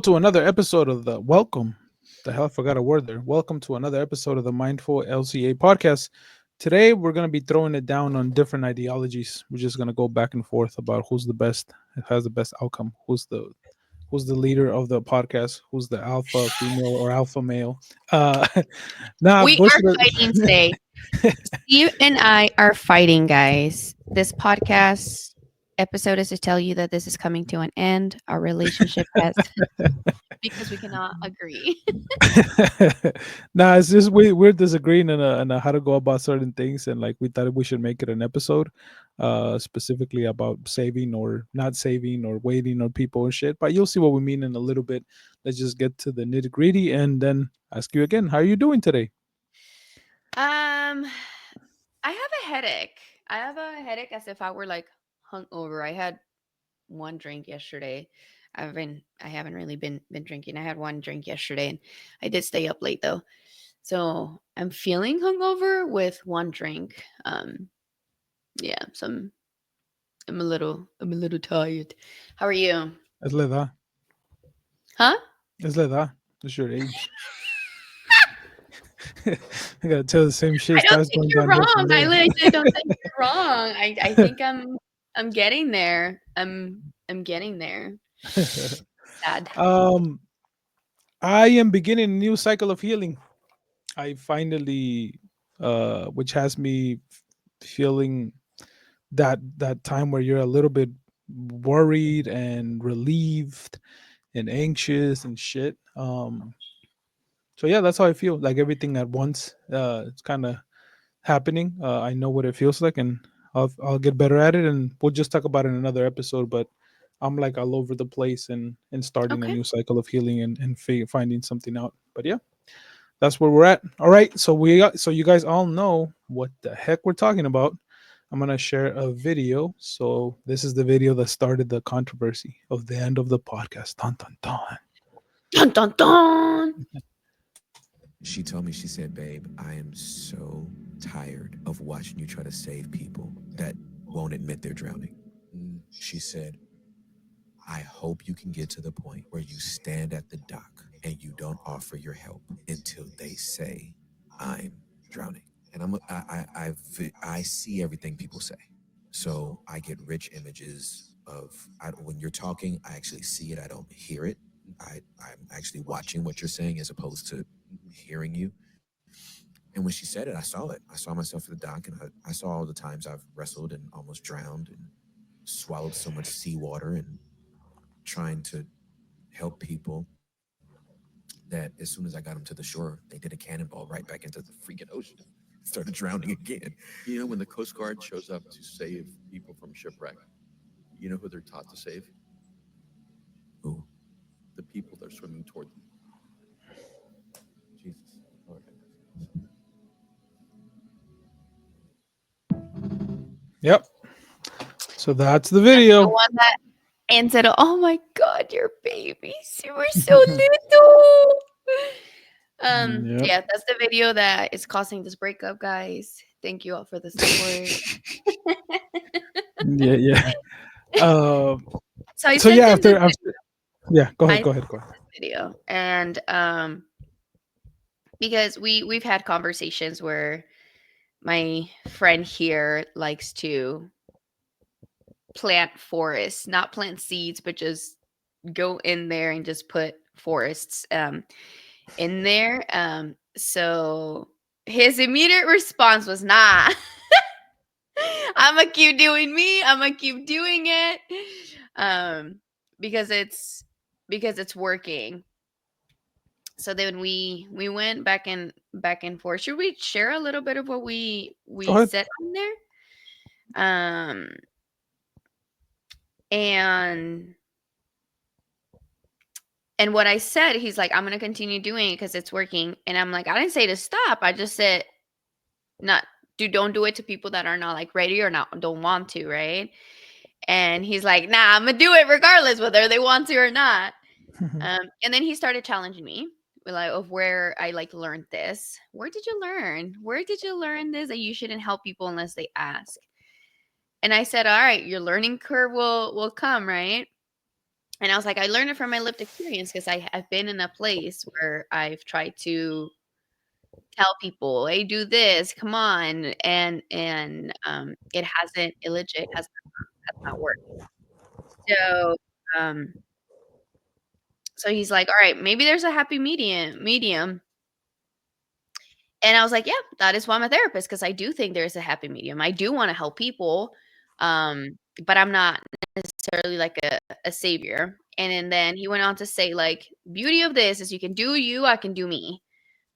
to another episode of the Welcome. The hell, I forgot a word there. Welcome to another episode of the Mindful LCA podcast. Today, we're going to be throwing it down on different ideologies. We're just going to go back and forth about who's the best, has the best outcome, who's the leader of the podcast, who's the alpha female or alpha male. Uh, nah, We are bullshit. fighting today. Steve and I are fighting, guys. This podcast episode is to tell you that this is coming to an end. Our relationship has because we cannot agree. Nah, it's just we're disagreeing on how to go about certain things, and like we thought we should make it an episode, specifically about saving or not saving or waiting on people and shit. But you'll see what we mean in a little bit. Let's just get to the nitty gritty, and then ask you again, how are you doing today? Um, I have a headache. I have a headache as if I were like hungover. I had one drink yesterday. I haven't really been drinking. I had one drink yesterday and I did stay up late though. So I'm feeling hungover with one drink. Yeah, so I'm a little tired. How are you? Es la edad. Huh? Es la edad. It's your age. I gotta tell the same shit. I don't Starts think going you're downhill from wrong. I there. legit don't think you're wrong. I think I'm getting there. I'm getting there. Sad. um, I am beginning a new cycle of healing. I finally, which has me feeling that time where you're a little bit worried and relieved and anxious and shit. So yeah, that's how I feel. Like everything at once. It's kind of happening. I know what it feels like, and I'll get better at it. And we'll just talk about it in another episode. But I'm like all over the place and starting a Okay. new cycle of healing and finding something out. But yeah, that's where we're at. All right, so you guys all know what the heck we're talking about. I'm gonna share a video. So this is the video that started the controversy of the end of the podcast. Dun, dun, dun. Dun dun dun. She told me, she said, babe, I am so tired of watching you try to save people that won't admit they're drowning. She said, I hope you can get to the point where you stand at the dock and you don't offer your help until they say, I'm drowning. And I see everything people say. So I get rich images of when you're talking, I actually see it. I don't hear it. I'm actually watching what you're saying as opposed to hearing you. And when she said it, I saw it. I saw myself at the dock, and I saw all the times I've wrestled and almost drowned and swallowed so much seawater and trying to help people that as soon as I got them to the shore, they did a cannonball right back into the freaking ocean. Started drowning again. You know, when the Coast Guard shows up to save people from shipwreck, you know who they're taught to save? Ooh, The people that are swimming toward them. Jesus. Lord. Yep. So that's the The video. one that ended. Oh my God, your babies! You were so little. Yep. Yeah, that's the video that is causing this breakup, guys. Thank you all for the support. Yeah. Yeah. Um. So I So sent yeah. him the After. Yeah. Go I ahead. sent Go ahead. Go ahead. this video, and because we've had conversations where my friend here likes to plant forests, not plant seeds, but just go in there and just put forests in there. So his immediate response was, nah. I'm gonna keep doing me. I'm gonna keep doing it, um, because it's working. So then we went back and forth. Should we share a little bit of what Go we ahead. said on there? Um, and and what I said, he's like, I'm gonna continue doing it because it's working. And I'm like, I didn't say to stop. I just said not don't do it to people that are not like ready or not don't want to, right? And he's like, nah, I'm gonna do it regardless whether they want to or not. And then he started challenging me like of where I like learned this. Where did you learn? Where did you learn this that you shouldn't help people unless they ask? And I said, all right, your learning curve will come, right? And I was like, I learned it from my lived experience because I've been in a place where I've tried to tell people, "Hey, do this, come on," and it hasn't it legit has not worked. So, um, so he's like, "All right, maybe there's a happy medium." And I was like, "Yeah, that is why I'm a therapist because I do think there's a happy medium. I do wanna help people, but I'm not necessarily like a savior." And then he went on to say, like, "Beauty of this is you can do you, I can do me.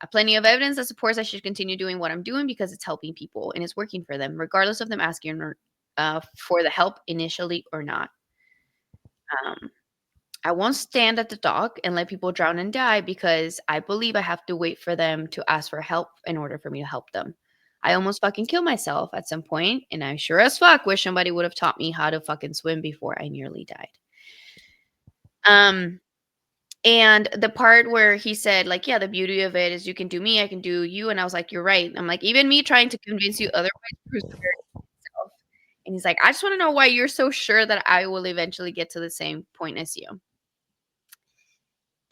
I have plenty of evidence that supports I should continue doing what I'm doing because it's helping people and it's working for them, regardless of them asking for the help initially or not. Um, I won't stand at the dock and let people drown and die because I believe I have to wait for them to ask for help in order for me to help them. I almost fucking killed myself at some point, and I sure as fuck wish somebody would have taught me how to fucking swim before I nearly died." Um, And the part where he said, like, "Yeah, the beauty of it is you can do me, I can do you," and I was like, "You're right." I'm like, "Even me trying to convince you otherwise proves the very self." And he's like, "I just wanna know why you're so sure that I will eventually get to the same point as you."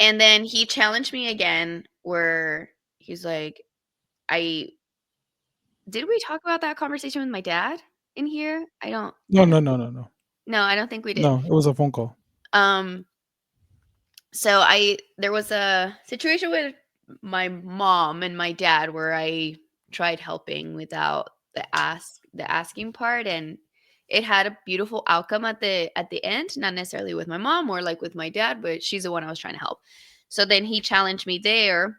And then he challenged me again where he's like, I did we talk about that conversation with my dad in here? No, I don't no, no, no, no, no, I don't think we did. no. It was a phone call. Um So I there was a situation with my mom and my dad where I tried helping without the asking part, and it had a beautiful outcome at the end, not necessarily with my mom or like with my dad, but she's the one I was trying to help. So then he challenged me there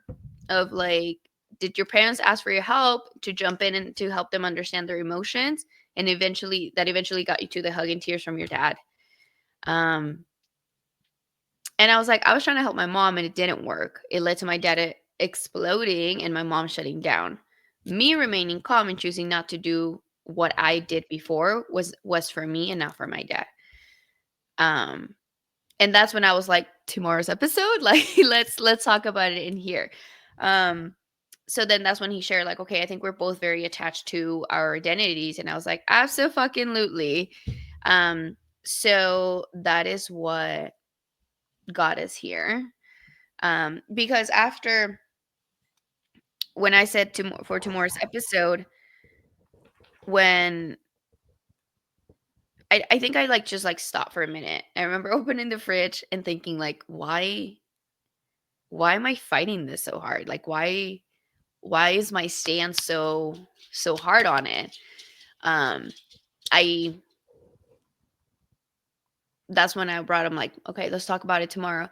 of like, did your parents ask for your help to jump in and to help them understand their emotions, and eventually got you to the hug and tears from your dad. um and I was like, I was trying to help my mom and it didn't work. It led to my dad exploding and my mom shutting down. Me remaining calm and choosing not to do what I did before was for me and not for my dad. Um and that's when I was like, tomorrow's episode, like let's talk about it in here. Um so then that's when he shared like, okay, I think we're both very attached to our identities, and I was like, absolutely. So that is what got us here. Because after when I said for tomorrow's episode, when I think I like just like stopped for a minute. I remember opening the fridge and thinking like, why am I fighting this so hard? Like why is my stance so hard on it? Um, I That's when I brought him like, okay, let's talk about it tomorrow.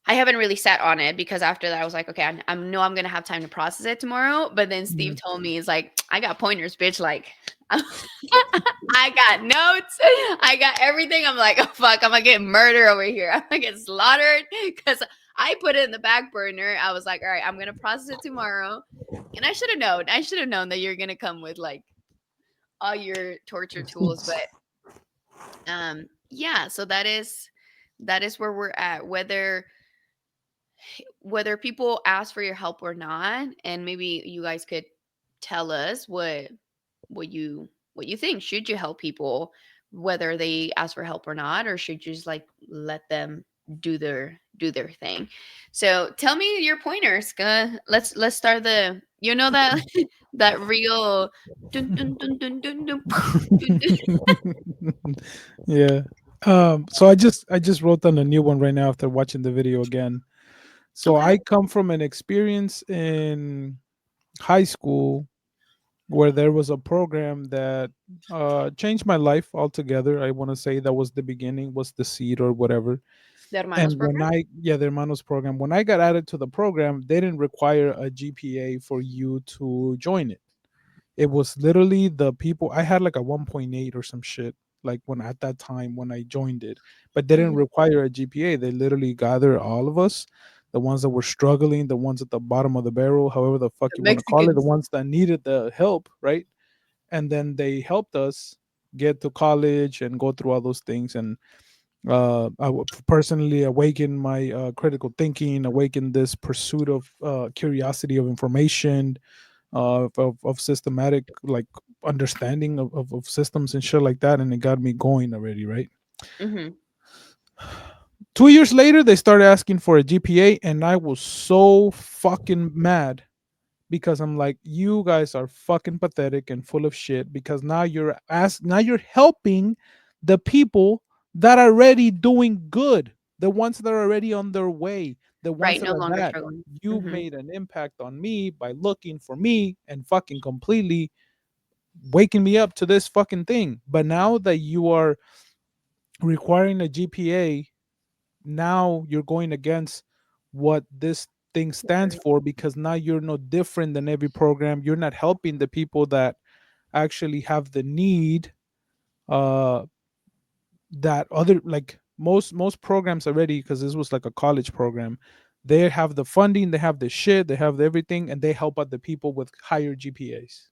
I haven't really sat on it because after that I was like, okay, I know I'm gonna have time to process it tomorrow. But then Yeah. Steve told me, he's like, I got pointers, bitch. Like, I got notes, I got everything. I'm like, oh fuck, I'm gonna get murder over here. I'm gonna get slaughtered because I put it in the back burner. I was like, all right, I'm gonna process it tomorrow. And I should have known. I should have known that you're gonna come with like all your torture tools. But yeah. So that is where we're at. Whether people ask for your help or not, and maybe you guys could tell us what you think. Should you help people whether they ask for help or not, or should you just like let them do their thing? So tell me your pointers. Let's start the, that that real dun, dun, dun, dun, dun, dun, dun, dun. Yeah. So I just wrote down a new one right now after watching the video again. So Okay. I come from an experience in high school where there was a program that changed my life altogether. I want to say that was the beginning, was the seed or whatever. The hermanos And when program. yeah, the Hermanos program, when I got added to the program, they didn't require a GPA for you to join it. It was literally the people. I had like a 1.8 or some shit, like when at that time when I joined it, but they didn't Mhm. require a GPA. They literally gathered all of us, the ones that were struggling, the ones at the bottom of the barrel, however the fuck The you want to call it, the Mexicans. ones that needed the help, right? And then they helped us get to college and go through all those things. And personally awaken my critical thinking, awaken this pursuit of curiosity of information, of systematic like understanding of systems and shit like that, and it got me going already, right? Mhm. 2 years later, they started asking for a GPA, and I was so fucking mad because I'm like, you guys are fucking pathetic and full of shit because now you're helping the people that are already doing good, the ones that are already on their way, the ones Right, that no are longer that. struggling. You Hmm. made an impact on me by looking for me and fucking completely waking me up to this fucking thing. But now that you are requiring a GPA, now you're going against what this thing stands for, because now you're no different than every program. You're not helping the people that actually have the need, uh that other, like most programs already, because this was like a college program, they have the funding, they have the shit, they have everything, and they help out the people with higher GPAs.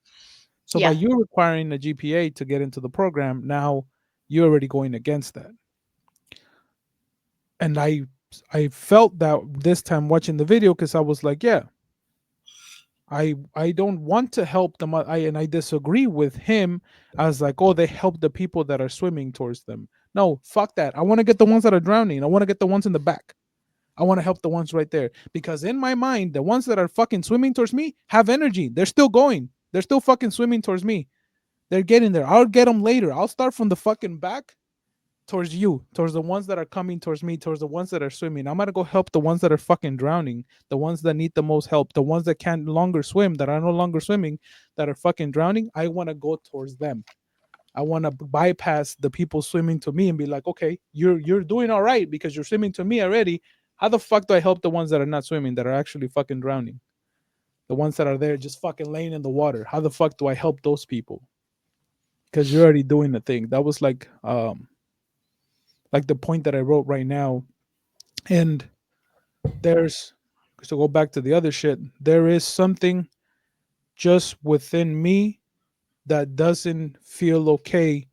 So by Yeah. you requiring a GPA to get into the program, now you're already going against that. And I felt that this time watching the video, because I was like, yeah, I don't want to help them. I disagree with him as like, oh, they help the people that are swimming towards them. No, fuck that. I want to get the ones that are drowning. I want to get the ones in the back. I want to help the ones right there, because in my mind, the ones that are fucking swimming towards me have energy. They're still going. They're still fucking swimming towards me. They're getting there. I'll get them later. I'll start from the fucking back towards you, towards the ones that are coming towards me, towards the ones that are swimming. I'm gonna go help the ones that are fucking drowning, the ones that need the most help, the ones that can't longer swim, that are no longer swimming, that are fucking drowning. I want to go towards them. I want to bypass the people swimming to me and be like, okay, you're doing all right because you're swimming to me already. How the fuck do I help the ones that are not swimming, that are actually fucking drowning? The ones that are there just fucking laying in the water. How the fuck do I help those people? Because you're already doing the thing. That was like the point that I wrote right now. And there's, to go back to the other shit, there is something just within me that doesn't feel okay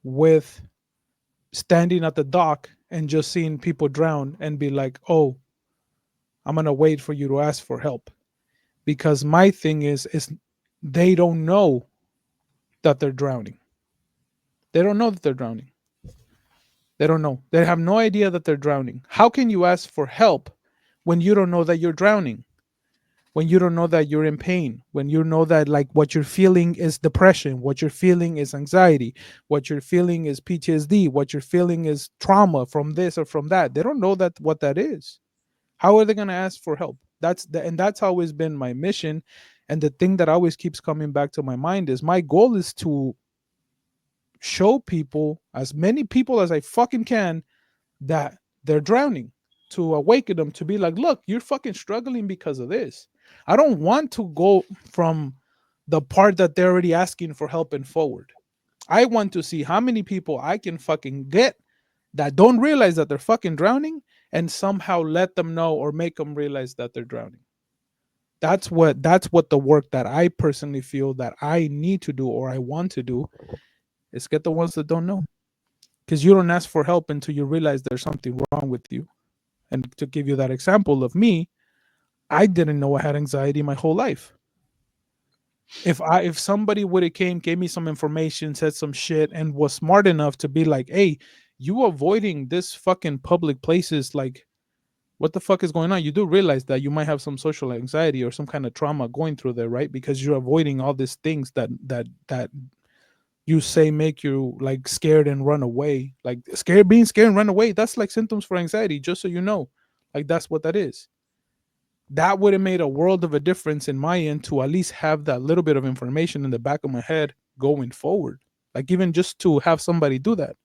with standing at the dock and just seeing people drown and be like, oh, I'm gonna wait for you to ask for help. Because my thing is they don't know that they're drowning. They don't know that they're drowning. They don't know. They have no idea that they're drowning. How can you ask for help when you don't know that you're drowning? When you don't know that you're in pain, when you know that like what you're feeling is depression, what you're feeling is anxiety, what you're feeling is PTSD, what you're feeling is trauma from this or from that. They don't know that what that is. How are they going to ask for help? And that's always been my mission. And the thing that always keeps coming back to my mind is my goal is to show people, as many people as I fucking can, that they're drowning, to awaken them, to be like, look, you're fucking struggling because of this. I don't want to go from the part that they're already asking for help and forward. I want to see how many people I can fucking get that don't realize that they're fucking drowning, and somehow let them know or make them realize that they're drowning. That's what the work that I personally feel that I need to do, or I want to do, is get the ones that don't know. Because you don't ask for help until you realize there's something wrong with you. And to give you that example of me, I didn't know I had anxiety my whole life. If somebody would have came, gave me some information, said some shit, and was smart enough to be like, hey, you avoiding this fucking public places, like what the fuck is going on? You do realize that you might have some social anxiety or some kind of trauma going through there, right? Because you're avoiding all these things that you say make you like scared and run away. Like scared, being scared and run away, that's like symptoms for anxiety, just so you know. Like that's what that is. That would have made a world of a difference in my end, to at least have that little bit of information in the back of my head going forward. Like even just to have somebody do that.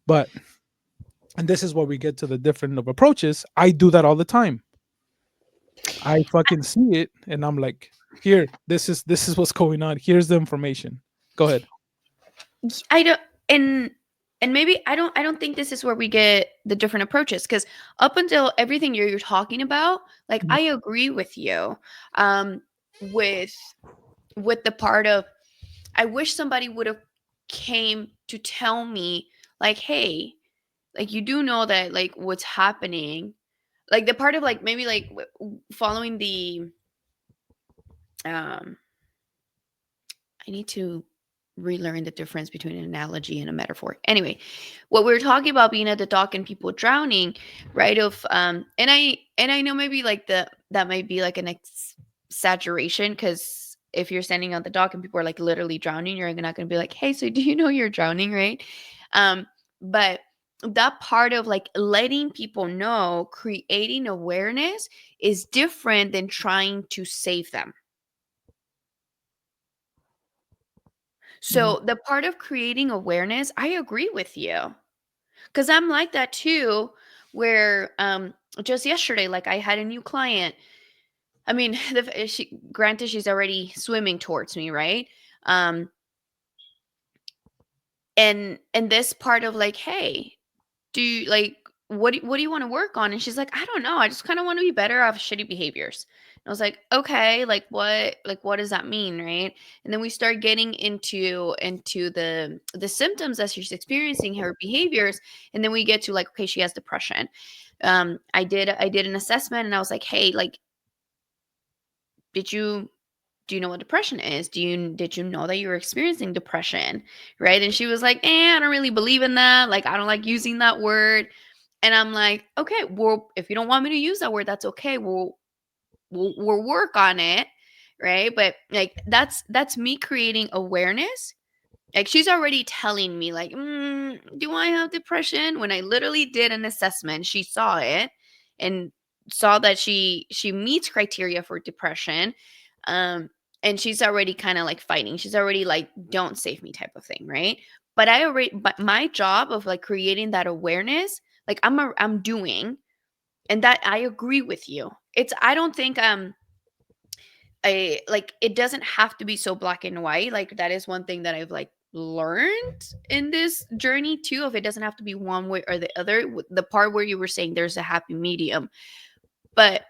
But, and this is where we get to the different of approaches. I do that all the time. I fucking see it and I'm like, here, this is what's going on. Here's the information. Go ahead. I don't, and maybe I don't think this is where we get the different approaches, because up until everything you're talking about, like Mhm. I agree with you, um with the part of, I wish somebody would have came to tell me, like, hey, like, you do know that, like, what's happening, like the part of, like, maybe like following the, um I need to relearn the difference between an analogy and a metaphor. Anyway, what we were talking about being at the dock and people drowning, right? And I know maybe like that might be like an exaggeration, because if you're standing on the dock and people are like literally drowning, you're not going to be like, hey, so do you know you're drowning, right? But that part of like letting people know, creating awareness, is different than trying to save them. Mhm. So the part of creating awareness, I agree with you. Cause I'm like that too, where just yesterday, like I had a new client. I mean, granted she's already swimming towards me, right? Um and this part of like, hey, do you like what do you want to work on? And she's like, I don't know, I just kind of want to be better off shitty behaviors. And I was like, okay, like what does that mean, right? And then we start getting into the symptoms that she's experiencing, her behaviors. And then we get to like, okay, she has depression. I did an assessment, and I was like, hey, like, did you do you know what depression is? Did you know that you were experiencing depression? Right? And she was like, I don't really believe in that. Like, I don't like using that word. And I'm like, okay, well, if you don't want me to use that word, that's okay. We'll work on it. Right. But like that's me creating awareness. Like she's already telling me, like, do I have depression? When I literally did an assessment, she saw it and saw that she meets criteria for depression. Um, and she's already kind of like fighting. She's already like, don't save me type of thing, right? But my job of like creating that awareness, like I'm doing, and that I agree with you. I don't think I like it doesn't have to be so black and white. Like that is one thing that I've like learned in this journey too. If it doesn't have to be one way or the other. The part where you were saying there's a happy medium, but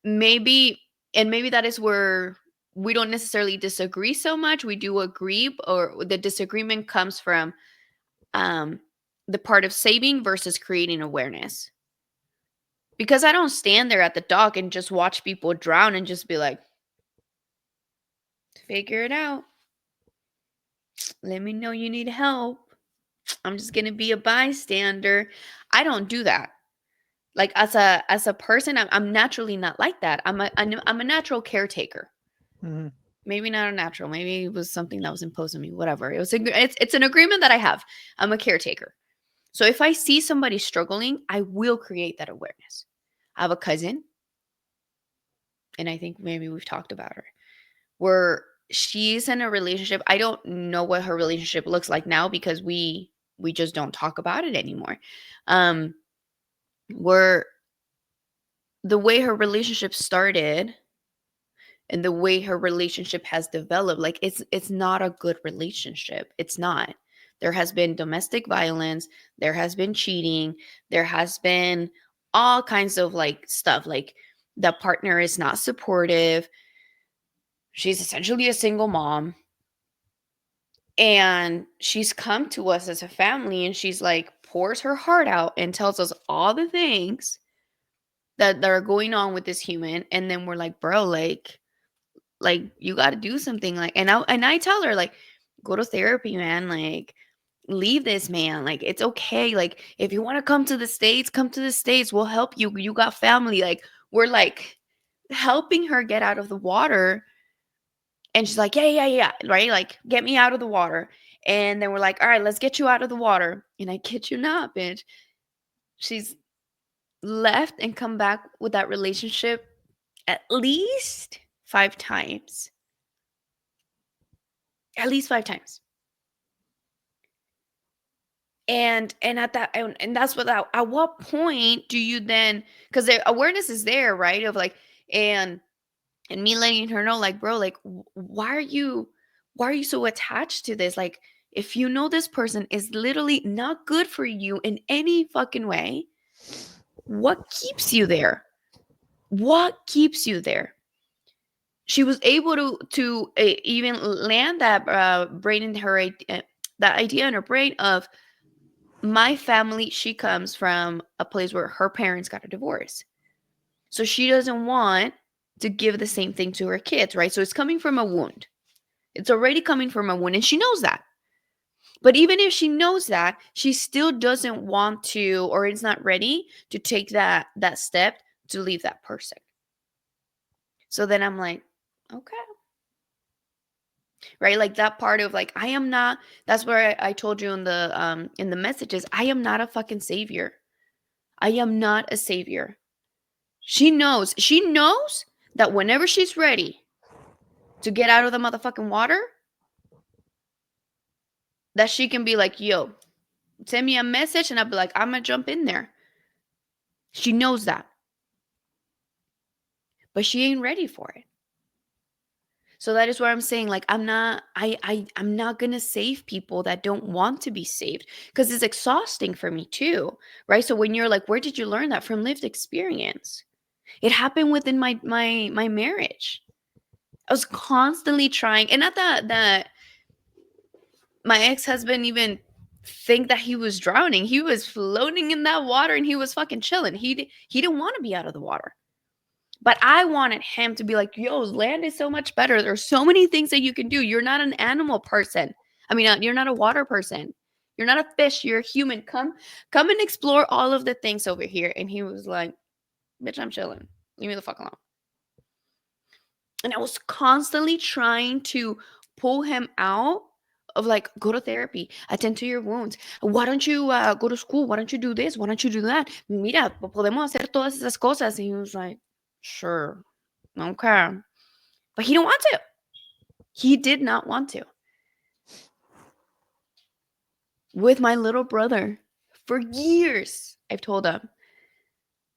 maybe maybe that is where we don't necessarily disagree so much. We do agree, or the disagreement comes from um the part of saving versus creating awareness. Because I don't stand there at the dock and just watch people drown and just be like, figure it out. Let me know you need help. I'm just going to be a bystander. I don't do that. Like as a person, I'm naturally not like that. I'm a natural caretaker. Mhm. Maybe not a natural. Maybe it was something that was imposed on me. Whatever. It's an agreement that I have. I'm a caretaker. So if I see somebody struggling, I will create that awareness. I have a cousin, and I think maybe we've talked about her, where she's in a relationship. I don't know what her relationship looks like now because we just don't talk about it anymore. Um, where the way her relationship started and the way her relationship has developed, like it's not a good relationship. It's not. There has been domestic violence, there has been cheating, there has been all kinds of like stuff. Like the partner is not supportive. She's essentially a single mom. And she's come to us as a family and she's like pours her heart out and tells us all the things that are going on with this human. And then we're like, bro, like you got to do something. Like, and I tell her, like, go to therapy, man. Like, leave this man. Like, it's okay. Like, if you want to come to the States, come to the States. We'll help you. You got family. Like, we're like helping her get out of the water. And she's like, yeah, yeah, yeah. Right. Like, get me out of the water. And then we're like, all right, let's get you out of the water. And I kid you not, bitch. She's left and come back with that relationship at least 5 times. At least 5 times. And at that, and that's what at what point do you then, because the awareness is there, right? Of like, and me letting her know, like, bro, like, why are you so attached to this? Like, if you know this person is literally not good for you in any fucking way, what keeps you there? What keeps you there? She was able to even land that brain in her that idea in her brain of, my family, she comes from a place where her parents got a divorce. So she doesn't want to give the same thing to her kids, right? So it's coming from a wound. It's already coming from a wound, and she knows that. But even if she knows that, she still doesn't want to, or is not ready to take that step to leave that person. So then I'm like, okay, right? Like that part of like, I am not. That's where I told you in the messages, I am not a fucking savior. I am not a savior. She knows. She knows that whenever she's ready to get out of the motherfucking water, that she can be like, yo, send me a message, and I'll be like, I'm gonna jump in there. She knows that, but she ain't ready for it. So that is where I'm saying, like, I'm not gonna save people that don't want to be saved, because it's exhausting for me too, right? So when you're like, where did you learn that? From lived experience. It happened within my marriage. I was constantly trying, and not that my ex-husband even think that he was drowning. He was floating in that water, and he was fucking chilling. He didn't want to be out of the water. But I wanted him to be like, yo, land is so much better. There's so many things that you can do. You're not an animal person. I mean, you're not a water person. You're not a fish. You're a human. Come and explore all of the things over here. And he was like, bitch, I'm chilling. Leave me the fuck alone. And I was constantly trying to pull him out of like, go to therapy, attend to your wounds. Why don't you go to school? Why don't you do this? Why don't you do that? Mira, podemos hacer todas esas cosas. And he was like, sure. Okay. But he didn't want to. He did not want to. With my little brother, for years, I've told him,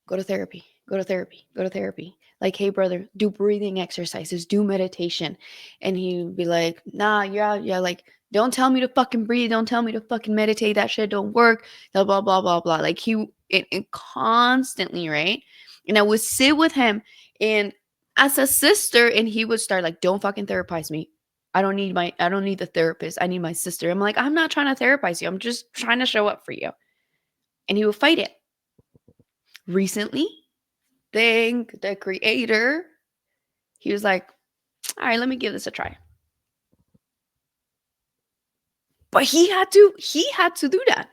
go to therapy, go to therapy, go to therapy. Like, hey, brother, do breathing exercises, do meditation. And he would be like, nah, yeah, like, don't tell me to fucking breathe. Don't tell me to fucking meditate. That shit don't work. Blah, blah, blah, blah, blah. Like, it constantly, right? And I would sit with him and as a sister, and he would start like, don't fucking therapize me. I don't need the therapist. I need my sister. I'm like, I'm not trying to therapize you. I'm just trying to show up for you. And he would fight it. Recently, thank the creator, he was like, all right, let me give this a try. But he had to do that.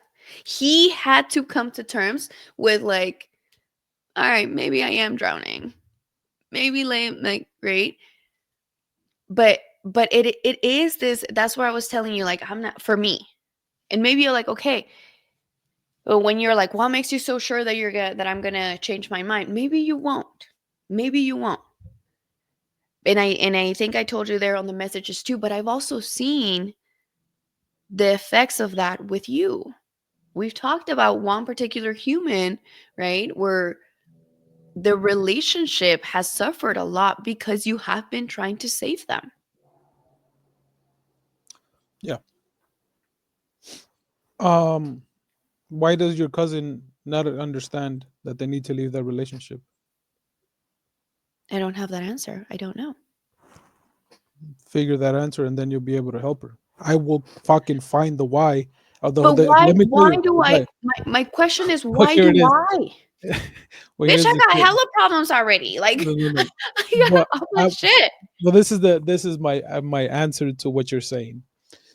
He had to come to terms with like, all right, maybe I am drowning. Maybe like great. But it is this, that's where I was telling you, like, I'm not, for me. And maybe you're like, okay, but when you're like, what makes you so sure that that I'm gonna change my mind? Maybe you won't. Maybe you won't. And I think I told you there on the messages too, but I've also seen the effects of that with you. We've talked about one particular human, right? Where the relationship has suffered a lot because you have been trying to save them. Yeah. Um, why does your cousin not understand that they need to leave that relationship? I don't have that answer. I don't know. Figure that answer, and then you'll be able to help her. I will fucking find the why. But Let me tell why you. do I Why? my question is, Well, why here do it is. I? Well, Bitch, here's I the got shit. hella problems already. Like No, no, no. I got But all my shit. well, this is my answer to what you're saying.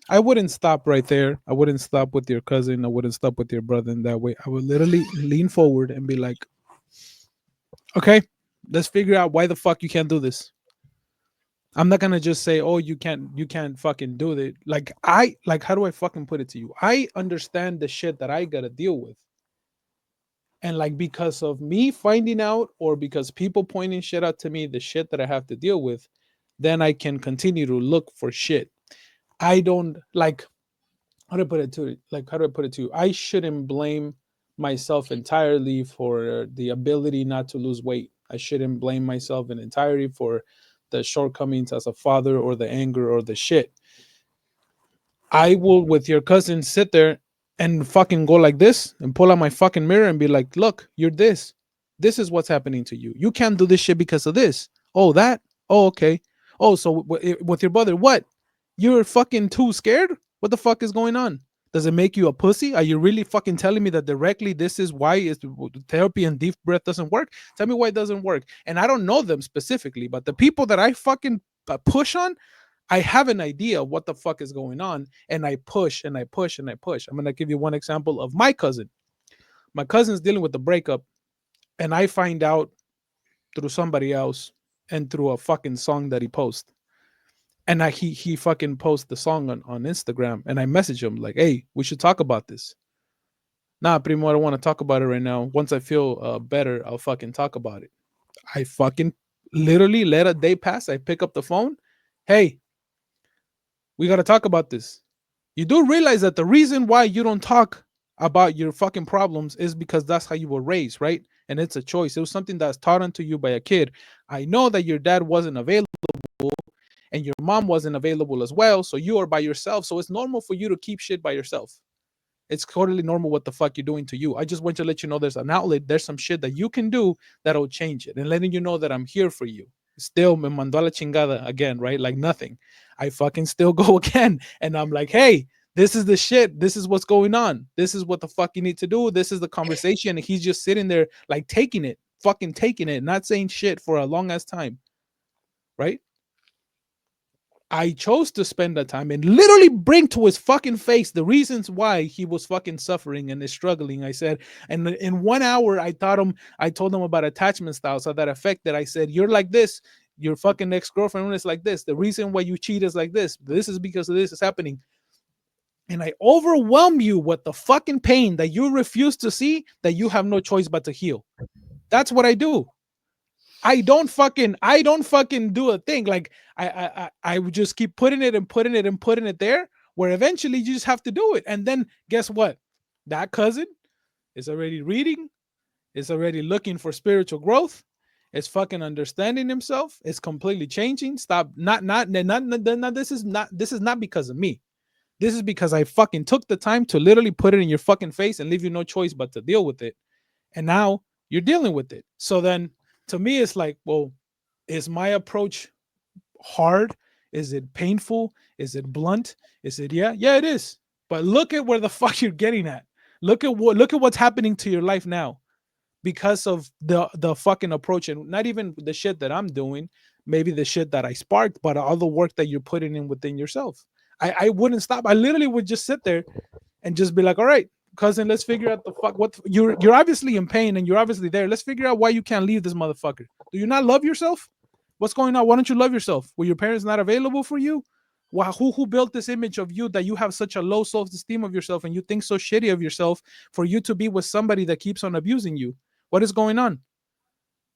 I wouldn't stop right there. I wouldn't stop with your cousin. I wouldn't stop with your brother in that way. I would literally lean forward and be like, okay, let's figure out why the fuck you can't do this. I'm not gonna just say, oh, you can't fucking do it. Like how do I fucking put it to you? I understand the shit that I gotta deal with. And like because of me finding out or because people pointing shit out to me, the shit that I have to deal with, then I can continue to look for shit. I don't like how do I put it to like how do I put it to you? I shouldn't blame myself entirely for the ability not to lose weight. I shouldn't blame myself in entirety for the shortcomings as a father or the anger or the shit. I will, with your cousin, sit there and fucking go like this and pull out my fucking mirror and be like, look, you're this. This is what's happening to you. You can't do this shit because of this. Oh, that. Oh, okay. Oh, so with your brother, what? You're fucking too scared? What the fuck is going on? Does it make you a pussy? Are you really fucking telling me that directly this is why is therapy and deep breath doesn't work? Tell me why it doesn't work. And I don't know them specifically, but the people that I fucking push on, I have an idea what the fuck is going on, and I push and I push and I push. I'm gonna give you one example of my cousin. My cousin's dealing with the breakup, and I find out through somebody else and through a fucking song that he posts. And he fucking posts the song on Instagram, and I message him like, "Hey, we should talk about this." Nah, primo, I don't want to talk about it right now. Once I feel better, I'll fucking talk about it. I fucking literally let a day pass. I pick up the phone. Hey, we got to talk about this. You do realize that the reason why you don't talk about your fucking problems is because that's how you were raised, right? And it's a choice. It was something that's taught onto you by a kid. I know that your dad wasn't available and your mom wasn't available as well. So you are by yourself. So it's normal for you to keep shit by yourself. It's totally normal what the fuck you're doing to you. I just want to let you know there's an outlet. There's some shit that you can do that'll change it, and letting you know that I'm here for you. Still, me mandó a la chingada again, right? Like nothing. I fucking still go again. And I'm like, hey, this is the shit. This is what's going on. This is what the fuck you need to do. This is the conversation. And he's just sitting there, like taking it, fucking taking it, not saying shit for a long ass time, right? I chose to spend that time and literally bring to his fucking face the reasons why he was fucking suffering and is struggling. I said, and in 1 hour, I told him about attachment styles, so that effect that I said, you're like this, your fucking ex-girlfriend is like this. The reason why you cheat is like this. This is because of this is happening. And I overwhelm you with the fucking pain that you refuse to see, that you have no choice but to heal. That's what I do. I don't fucking do a thing. Like I would just keep putting it and putting it and putting it there, where eventually you just have to do it. And then guess what? That cousin is already reading, is already looking for spiritual growth, is fucking understanding himself, is completely changing. Stop not this is not because of me. This is because I fucking took the time to literally put it in your fucking face and leave you no choice but to deal with it. And now you're dealing with it. So then to me, it's like, well, is my approach hard? Is it painful? Is it blunt? Is it yeah? Yeah, it is. But look at where the fuck you're getting at. Look at what's happening to your life now because of the fucking approach, and not even the shit that I'm doing, maybe the shit that I sparked, but all the work that you're putting in within yourself. I wouldn't stop. I literally would just sit there and just be like, all right, cousin, let's figure out the fuck what you're obviously in pain and you're obviously there. Let's figure out why you can't leave this motherfucker. Do you not love yourself? What's going on? Why don't you love yourself? Were your parents not available for you? Why, who built this image of you that you have such a low self-esteem of yourself and you think so shitty of yourself for you to be with somebody that keeps on abusing you? What is going on?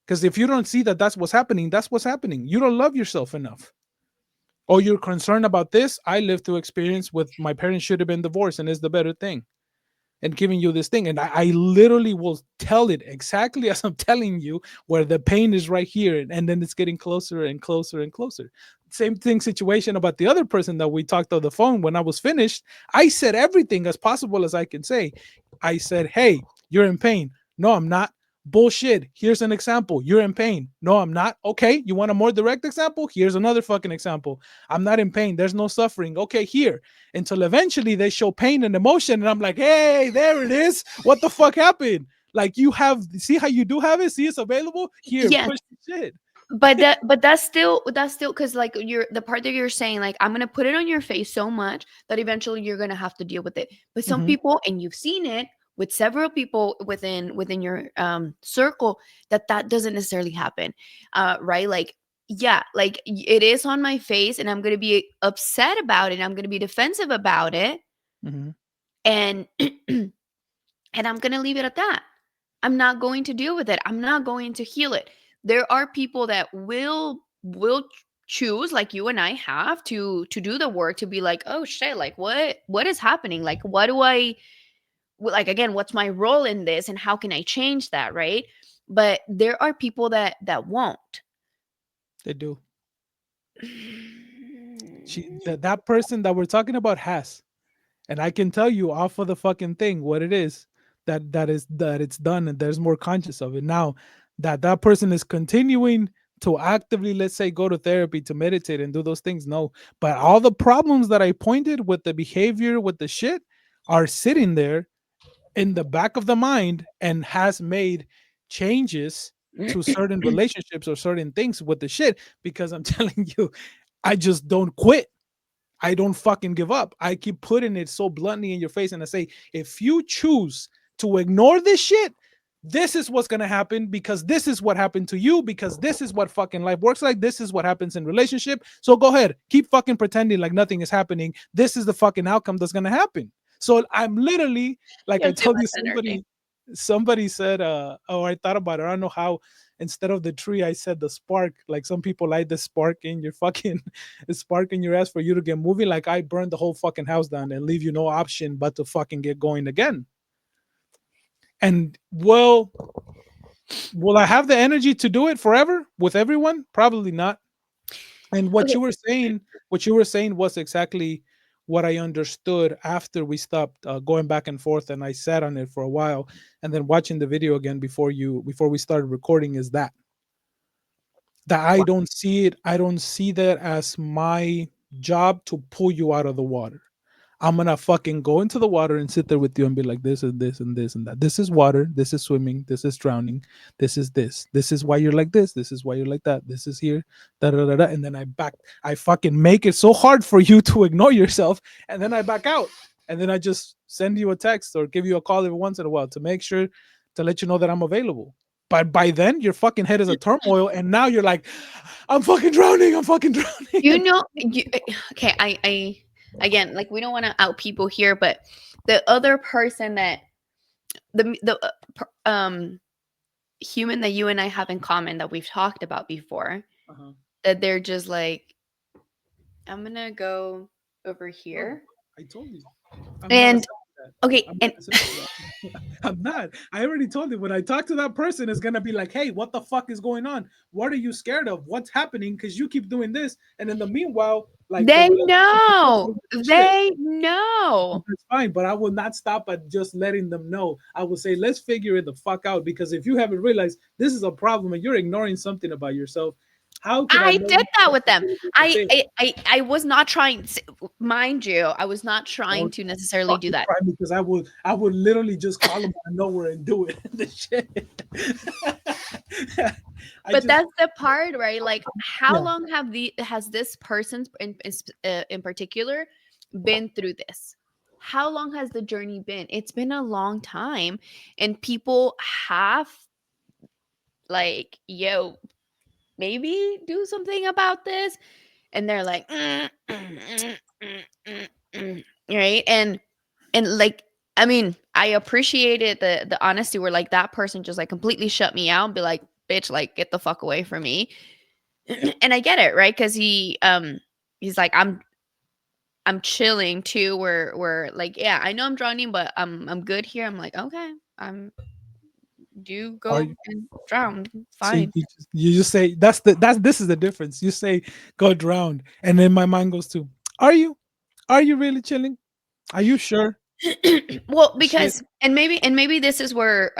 Because if you don't see that that's what's happening, that's what's happening. You don't love yourself enough. Oh, you're concerned about this? I lived through experience with my parents should have been divorced and is the better thing and giving you this thing. And I literally will tell it exactly as I'm telling you, where the pain is right here. And then it's getting closer and closer and closer. Same thing situation about the other person that we talked on the phone. When I was finished, I said everything as possible as I can say. I said, hey, you're in pain. No, I'm not. Bullshit. Here's an example. You're in pain. No, I'm not. Okay. You want a more direct example? Here's another fucking example. I'm not in pain. There's no suffering. Okay, here. Until eventually they show pain and emotion. And I'm like, hey, there it is. What the fuck happened? Like you have, see how you do have it? See it's available? Here, Yes. push the shit. But that's still because like you're the part that you're saying, like, I'm gonna put it on your face so much that eventually you're gonna have to deal with it. But some Mhm. people, and you've seen it with several people within your circle, that doesn't necessarily happen, right? Like, yeah, like it is on my face and I'm gonna be upset about it, I'm gonna be defensive about it, Mhm. and and I'm gonna leave it at that. I'm not going to deal with it. I'm not going to heal it. There are people that will choose, like you and I have, to do the work, to be like, oh shit, like what is happening? Like what do I, like, again, what's my role in this and how can I change that, right? But there are people that won't. They do. That person that we're talking about has. And I can tell you off of the fucking thing what it is that it's done, and there's more conscious of it now. That person is continuing to actively, let's say, go to therapy to meditate and do those things. No, but all the problems that I pointed with the behavior, with the shit, are sitting there in the back of the mind and has made changes to certain relationships or certain things with the shit. Because I'm telling you, I just don't quit. I don't fucking give up. I keep putting it so bluntly in your face, and I say, if you choose to ignore this shit, this is what's gonna happen, because this is what happened to you, because this is what fucking life works like. This is what happens in relationship. So go ahead, keep fucking pretending like nothing is happening. This is the fucking outcome that's gonna happen. So I'm literally, like You I have too told you, much energy. somebody said, oh, I thought about it. I don't know how, instead of the tree, I said the spark. Like some people light the spark in your fucking the spark in your ass for you to get moving. Like I burned the whole fucking house down and leave you no option but to fucking get going again. And well, will I have the energy to do it forever with everyone? Probably not. And Okay. what you were saying was exactly what I understood after we stopped going back and forth, and I sat on it for a while, and then watching the video again before we started recording, is that I don't see that as my job to pull you out of the water. I'm gonna fucking go into the water and sit there with you and be like, this and this and this and that. This is water. This is swimming. This is drowning. This is this. This is why you're like this. This is why you're like that. This is here. Da da da da. And then I fucking make it so hard for you to ignore yourself. And then I back out. And then I just send you a text or give you a call every once in a while to make sure to let you know that I'm available. But by then, your fucking head is a turmoil, and now you're like, I'm fucking drowning. I'm fucking drowning. You know, okay, I again, like, we don't want to out people here, but the other person that the human that you and I have in common that we've talked about before, Uh-huh. that they're just like, I'm gonna go over No, here, I told you. I'm not and accepting that. okay, I'm not and accepting that. I'm not. I already told you when I talk to that person, it's gonna be like, hey, what the fuck is going on? What are you scared of? What's happening? Because you keep doing this, and in the meanwhile, like the they relationship is still know, going to shit. they know. That's fine, but I will not stop at just letting them know. I will say, let's figure it the fuck out, because if you haven't realized this is a problem and you're ignoring something about yourself, how could I I know did you that have with to them. do it the same? I was not trying, mind you, I was not trying Don't to necessarily do fucking that. try me, because I would literally just call them out of nowhere and do it. The shit. I But just that's the part, right? Like, how yeah. long has this person in particular been through this? How long has the journey been? It's been a long time, and people have, like, yo, maybe do something about this, and they're like, right? And like, I mean, I appreciated the honesty where, like, that person just like completely shut me out and be like, bitch, like, get the fuck away from me. And I get it, right? Because he's like, I'm chilling too, where like, yeah, I know I'm drowning, but I'm good here. I'm like, okay, I'm do Are go you and drown, see fine. you just say that's this is the difference. You say go drown, and then my mind goes to, are you? Are you really chilling? Are you sure? Well, Shit. because and maybe this is where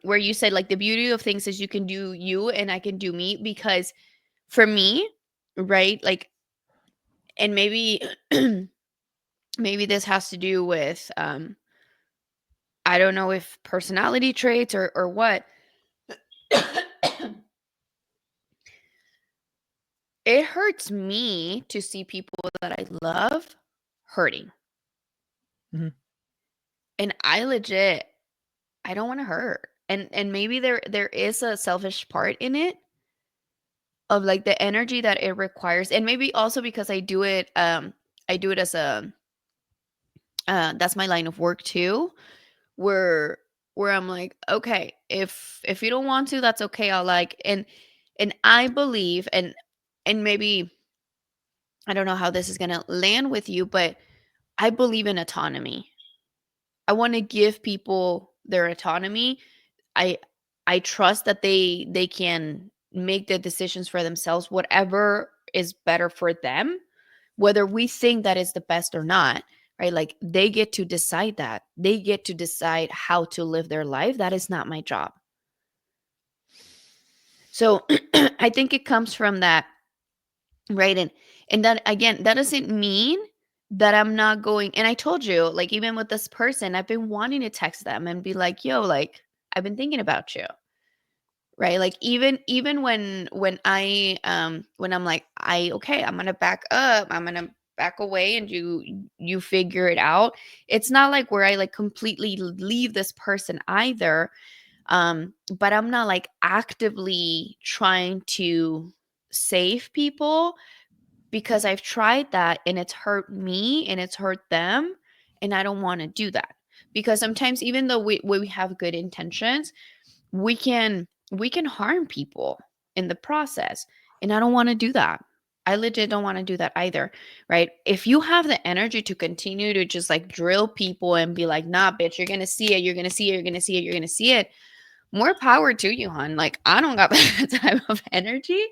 you said, like, the beauty of things is you can do you and I can do me, because for me, right, like, and maybe maybe this has to do with I don't know if personality traits or what. It hurts me to see people that I love hurting. Mhm. And I don't want to hurt. And maybe there is a selfish part in it, of like the energy that it requires, and maybe also because I do it as a that's my line of work too, where I'm like, okay, if you don't want to, that's okay. I'll like, and I believe, and maybe I don't know how this is going to land with you, but I believe in autonomy. I want to give people their autonomy. I I trust that they can make the decisions for themselves, whatever is better for them, whether we think that is the best or not, right? Like, they get to decide that. They get to decide how to live their life. That is not my job. So I think it comes from that, right? And that, again, that doesn't mean that I'm not going. And I told you, like, even with this person, I've been wanting to text them and be like, yo, like, I've been thinking about you, right? Like even when I'm like, okay, I'm gonna back up, I'm gonna back away, and you figure it out. It's not like where I like completely leave this person either. But I'm not like actively trying to save people, because I've tried that and it's hurt me and it's hurt them, and I don't want to do that. Because sometimes, even though we have good intentions, we can harm people in the process, and I don't want to do that. I legit don't want to do that either, right? If you have the energy to continue to just like drill people and be like, nah, bitch, you're gonna see it, you're gonna see it, you're gonna see it, you're gonna see it, more power to you, hon. Like, I don't got that type of energy,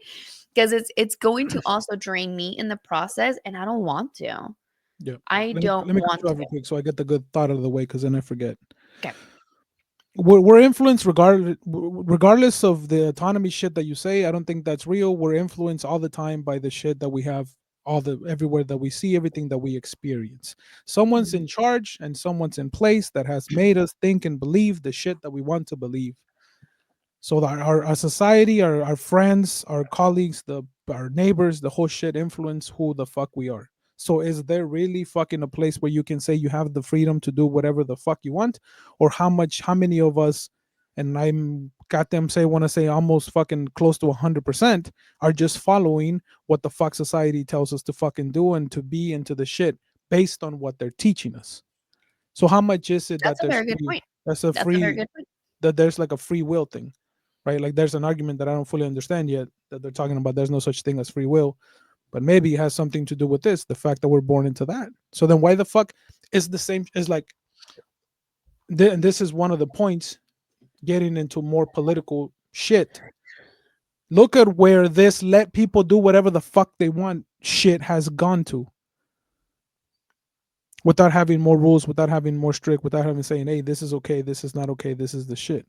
because it's going to also drain me in the process, and I don't want to. Yeah. I don't Let me cut want you off to. real quick so I get the good thought out of the way, because then I forget. Okay. We're influenced regardless of the autonomy shit that you say. I don't think that's real. We're influenced all the time by the shit that we have, all the everywhere that we see, everything that we experience. Someone's Mhm. in charge and someone's in place that has made us think and believe the shit that we want to believe. So our society, our friends, our colleagues, our neighbors, the whole shit influence who the fuck we are. So is there really fucking a place where you can say you have the freedom to do whatever the fuck you want? Or how many of us, and I'm goddamn say want to say almost fucking close to 100%, are just following what the fuck society tells us to fucking do and to be into the shit based on what they're teaching us. So how much is it that That's a there's very good free, point. that's a That's a very free, good point. that there's like a free will thing, right? Like there's an argument that I don't fully understand yet that they're talking about there's no such thing as free will, but maybe it has something to do with this, the fact that we're born into that. So then why the fuck is the same is like and this is one of the points getting into more political shit. Look at where this let people do whatever the fuck they want shit has gone to, without having more rules, without having more strict, without having saying, hey, this is okay, this is not okay, this is the shit.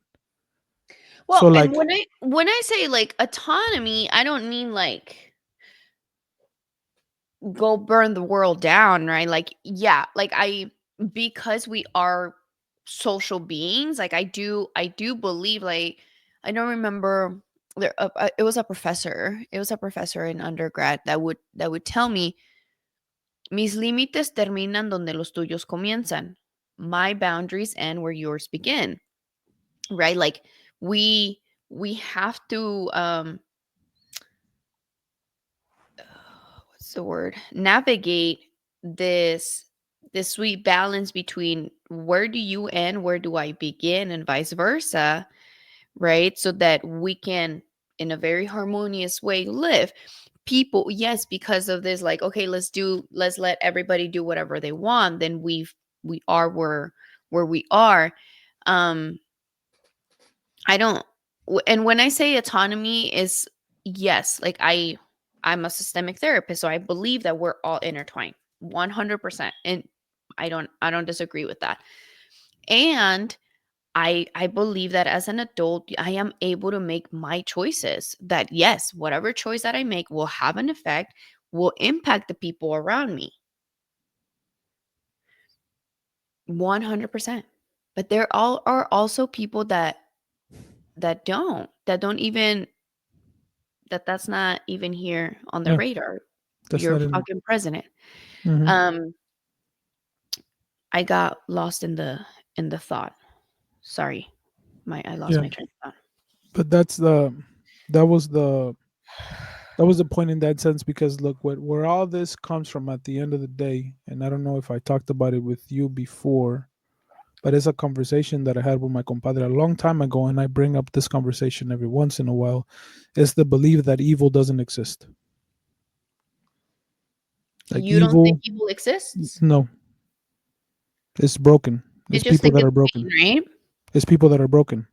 So Well, and like when I say like autonomy, I don't mean like go burn the world down, right? Like, yeah, like because we are social beings, like I do believe, like, I don't remember, it was a professor in undergrad that would tell me, mis límites terminan donde los tuyos comienzan. My boundaries end where yours begin, right? Like, we we have to what's the word, navigate this this sweet balance between where do you end, where do I begin, and vice versa, right? So that we can, in a very harmonious way, live. People, yes, because of this, like, okay, let's let everybody do whatever they want, then we are where we are. um I don't and when I say autonomy is, yes, like, I'm a systemic therapist, so I believe that we're all intertwined 100%, and I don't disagree with that. And I believe that as an adult, I am able to make my choices. That, yes, whatever choice that I make will have an effect, will impact the people around me 100%. But there all are also people that don't even, that's not even here on the yeah, radar. that's Your not in. fucking president. Mhm. Um, I got lost in the thought. Sorry, I lost Yeah, my train of thought. but that was the that was the point in that sense, because look what where all this comes from at the end of the day, and I don't know if I talked about it with you before, but it's a conversation that I had with my compadre a long time ago, and I bring up this conversation every once in a while. Is the belief that evil doesn't exist. Like You don't think evil, evil exists? no, it's broken. You It's just people think that it's are broken. pain, right? It's people that are broken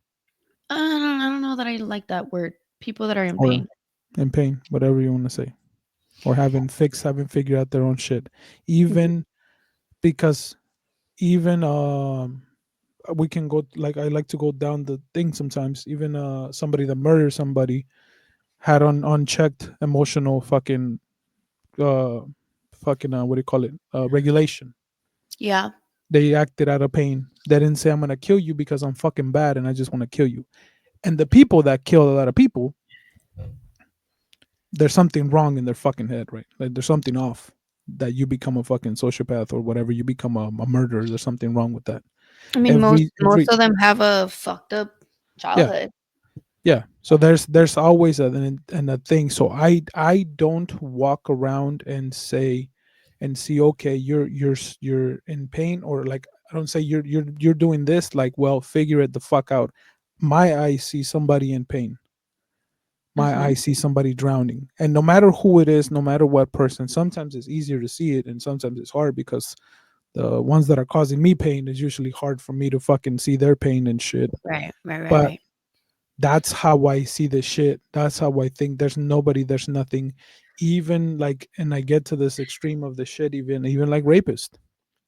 I don't know that I like that word. People that are in or pain. in pain, whatever you want to say, or haven't figured out their own shit. Mhm. Even because even we can go, like I like to go down the thing sometimes. Even somebody that murdered somebody had unchecked emotional uh what do you call it, regulation. Yeah. They acted out of pain. They didn't say I'm gonna kill you because I'm fucking bad and I just want to kill you. And the people that kill a lot of people, there's something wrong in their fucking head, right? Like there's something off, that you become a fucking sociopath or whatever, you become a murderer. There's something wrong with that. I mean, most Every of them have a fucked up Yeah, childhood. yeah. So there's always a thing. So I don't walk around and say and see, okay, you're in pain, or like I don't say you're doing this, like, well, figure it the fuck out. My eyes see somebody in pain. My Mhm. eyes see somebody drowning. And no matter who it is, no matter what person, sometimes it's easier to see it and sometimes it's hard, because the ones that are causing me pain is usually hard for me to fucking see their pain and shit. Right, right, right, But right. that's how I see the shit. That's how I think. There's nobody, there's nothing. Even like, and I get to this extreme of the shit, even like rapist.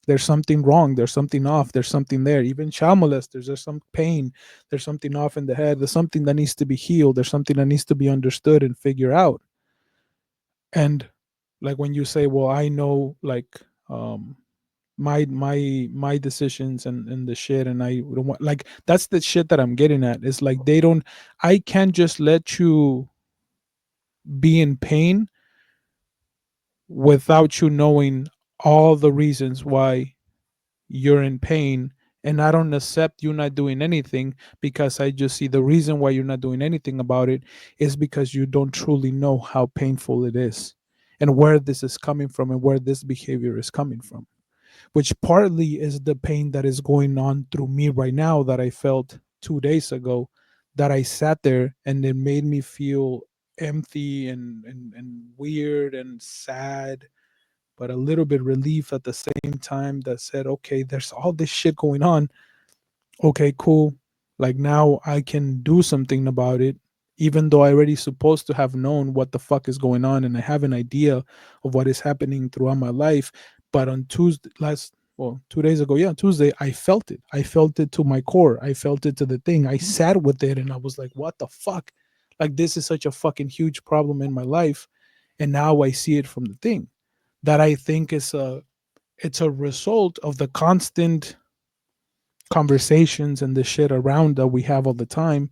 There's something wrong. There's something off. There's something there. Even child molesters, there's some pain. There's something off in the head. There's something that needs to be healed. There's something that needs to be understood and figure out. And like when you say, well, I know, like, um my decisions and the shit, and I don't want, like, that's the shit that I'm getting at. It's like they don't, I can't just let you be in pain without you knowing all the reasons why you're in pain. And I don't accept you not doing anything, because I just see the reason why you're not doing anything about it is because you don't truly know how painful it is, and where this is coming from, and where this behavior is coming from, which partly is the pain that is going on through me right now, that I felt 2 days ago, that I sat there and it made me feel empty and weird and sad, but a little bit relief at the same time, that said, okay, there's all this shit going on. Okay, cool. Like now I can do something about it, even though I already supposed to have known what the fuck is going on, and I have an idea of what is happening throughout my life. But on Tuesday, well, 2 days ago, yeah, Tuesday, I felt it. I felt it to my core. I felt it to the thing. I sat with it and I was like, what the fuck? Like, this is such a fucking huge problem in my life. And now I see it from the thing, that I think is it's a result of the constant conversations and the shit around that we have all the time.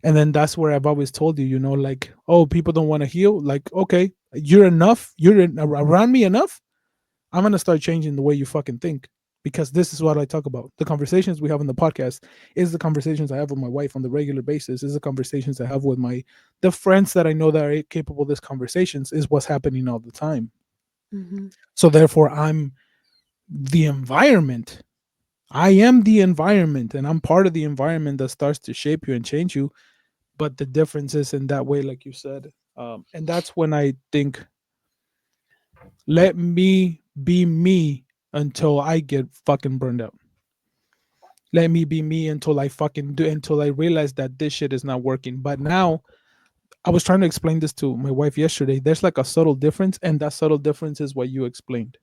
And then that's where I've always told you, like, oh, people don't want to heal. Like, okay, you're enough. Around me enough. I'm gonna start changing the way you fucking think, because this is what I talk about. The conversations we have on the podcast is the conversations I have with my wife on the regular basis. Is the conversations I have with the friends that I know that are capable of these conversations. Is what's happening all the time. Mhm. So therefore, I'm the environment. I am the environment, and I'm part of the environment that starts to shape you and change you. But the difference is in that way, like you said. And that's when I think, let me be me until I get fucking burned out. Let me be me until I fucking do, until I realize that this shit is not working. But now, I was trying to explain this to my wife yesterday. There's like a subtle difference, and that subtle difference is what you explained.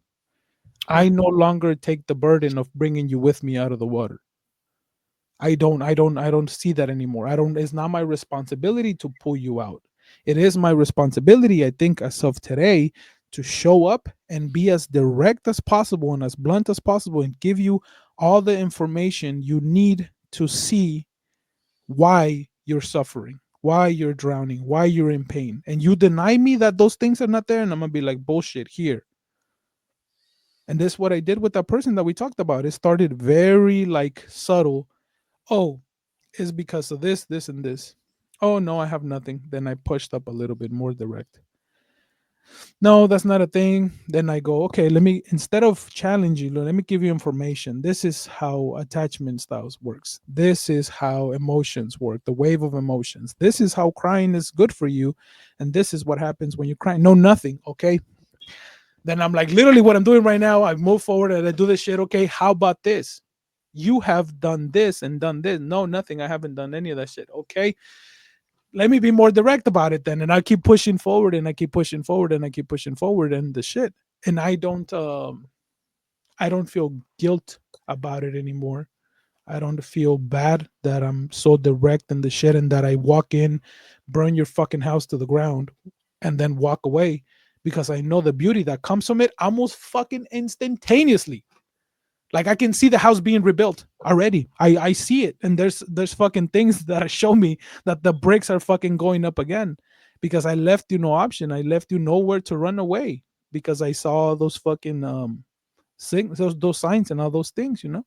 I Okay. no longer take the burden of bringing you with me out of the water. I don't see that anymore. I don't It's not my responsibility to pull you out. It is my responsibility, I think, as of today, to show up and be as direct as possible and as blunt as possible, and give you all the information you need to see why you're suffering, why you're drowning, why you're in pain. And you deny me that those things are not there, and I'm gonna be like, bullshit, here. And this is what I did with that person that we talked about. It started very like subtle. Oh, is because of this, this, and this. Oh no, I have nothing. Then I pushed up a little bit more direct. No, that's not a thing. Then I go, okay, let me, instead of challenge you, let me give you information. This is how attachment styles works. This is how emotions work, the wave of emotions. This is how crying is good for you. And this is what happens when you're crying. No, nothing. Okay. Then I'm like, literally what I'm doing right now, I move forward and I do this shit. Okay, how about this? You have done this and done this. No, nothing. I haven't done any of that shit. Okay, let me be more direct about it then. And I keep pushing forward and I keep pushing forward and I keep pushing forward and the shit. And I don't feel guilt about it anymore. I don't feel bad that I'm so direct in the shit, and that I walk in, burn your fucking house to the ground, and then walk away, because I know the beauty that comes from it almost fucking instantaneously. Like I can see the house being rebuilt already. I see it, and there's fucking things that show me that the bricks are fucking going up again, because I left you no option. I left you nowhere to run away because I saw those fucking those signs and all those things, you know.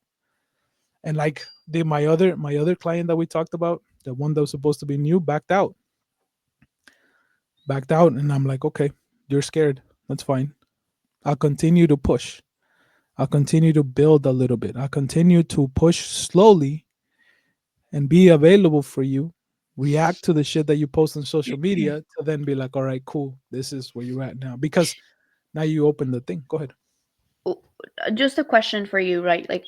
And like my other client that we talked about, the one that was supposed to be new, backed out, and I'm like, okay, you're scared. That's fine. I'll continue to push. I'll continue to build a little bit. I'll continue to push slowly and be available for you. React to the shit that you post on social media to then be like, all right, cool. This is where you're at now. Because now you open the thing. Go ahead. Oh, just a question for you, right? Like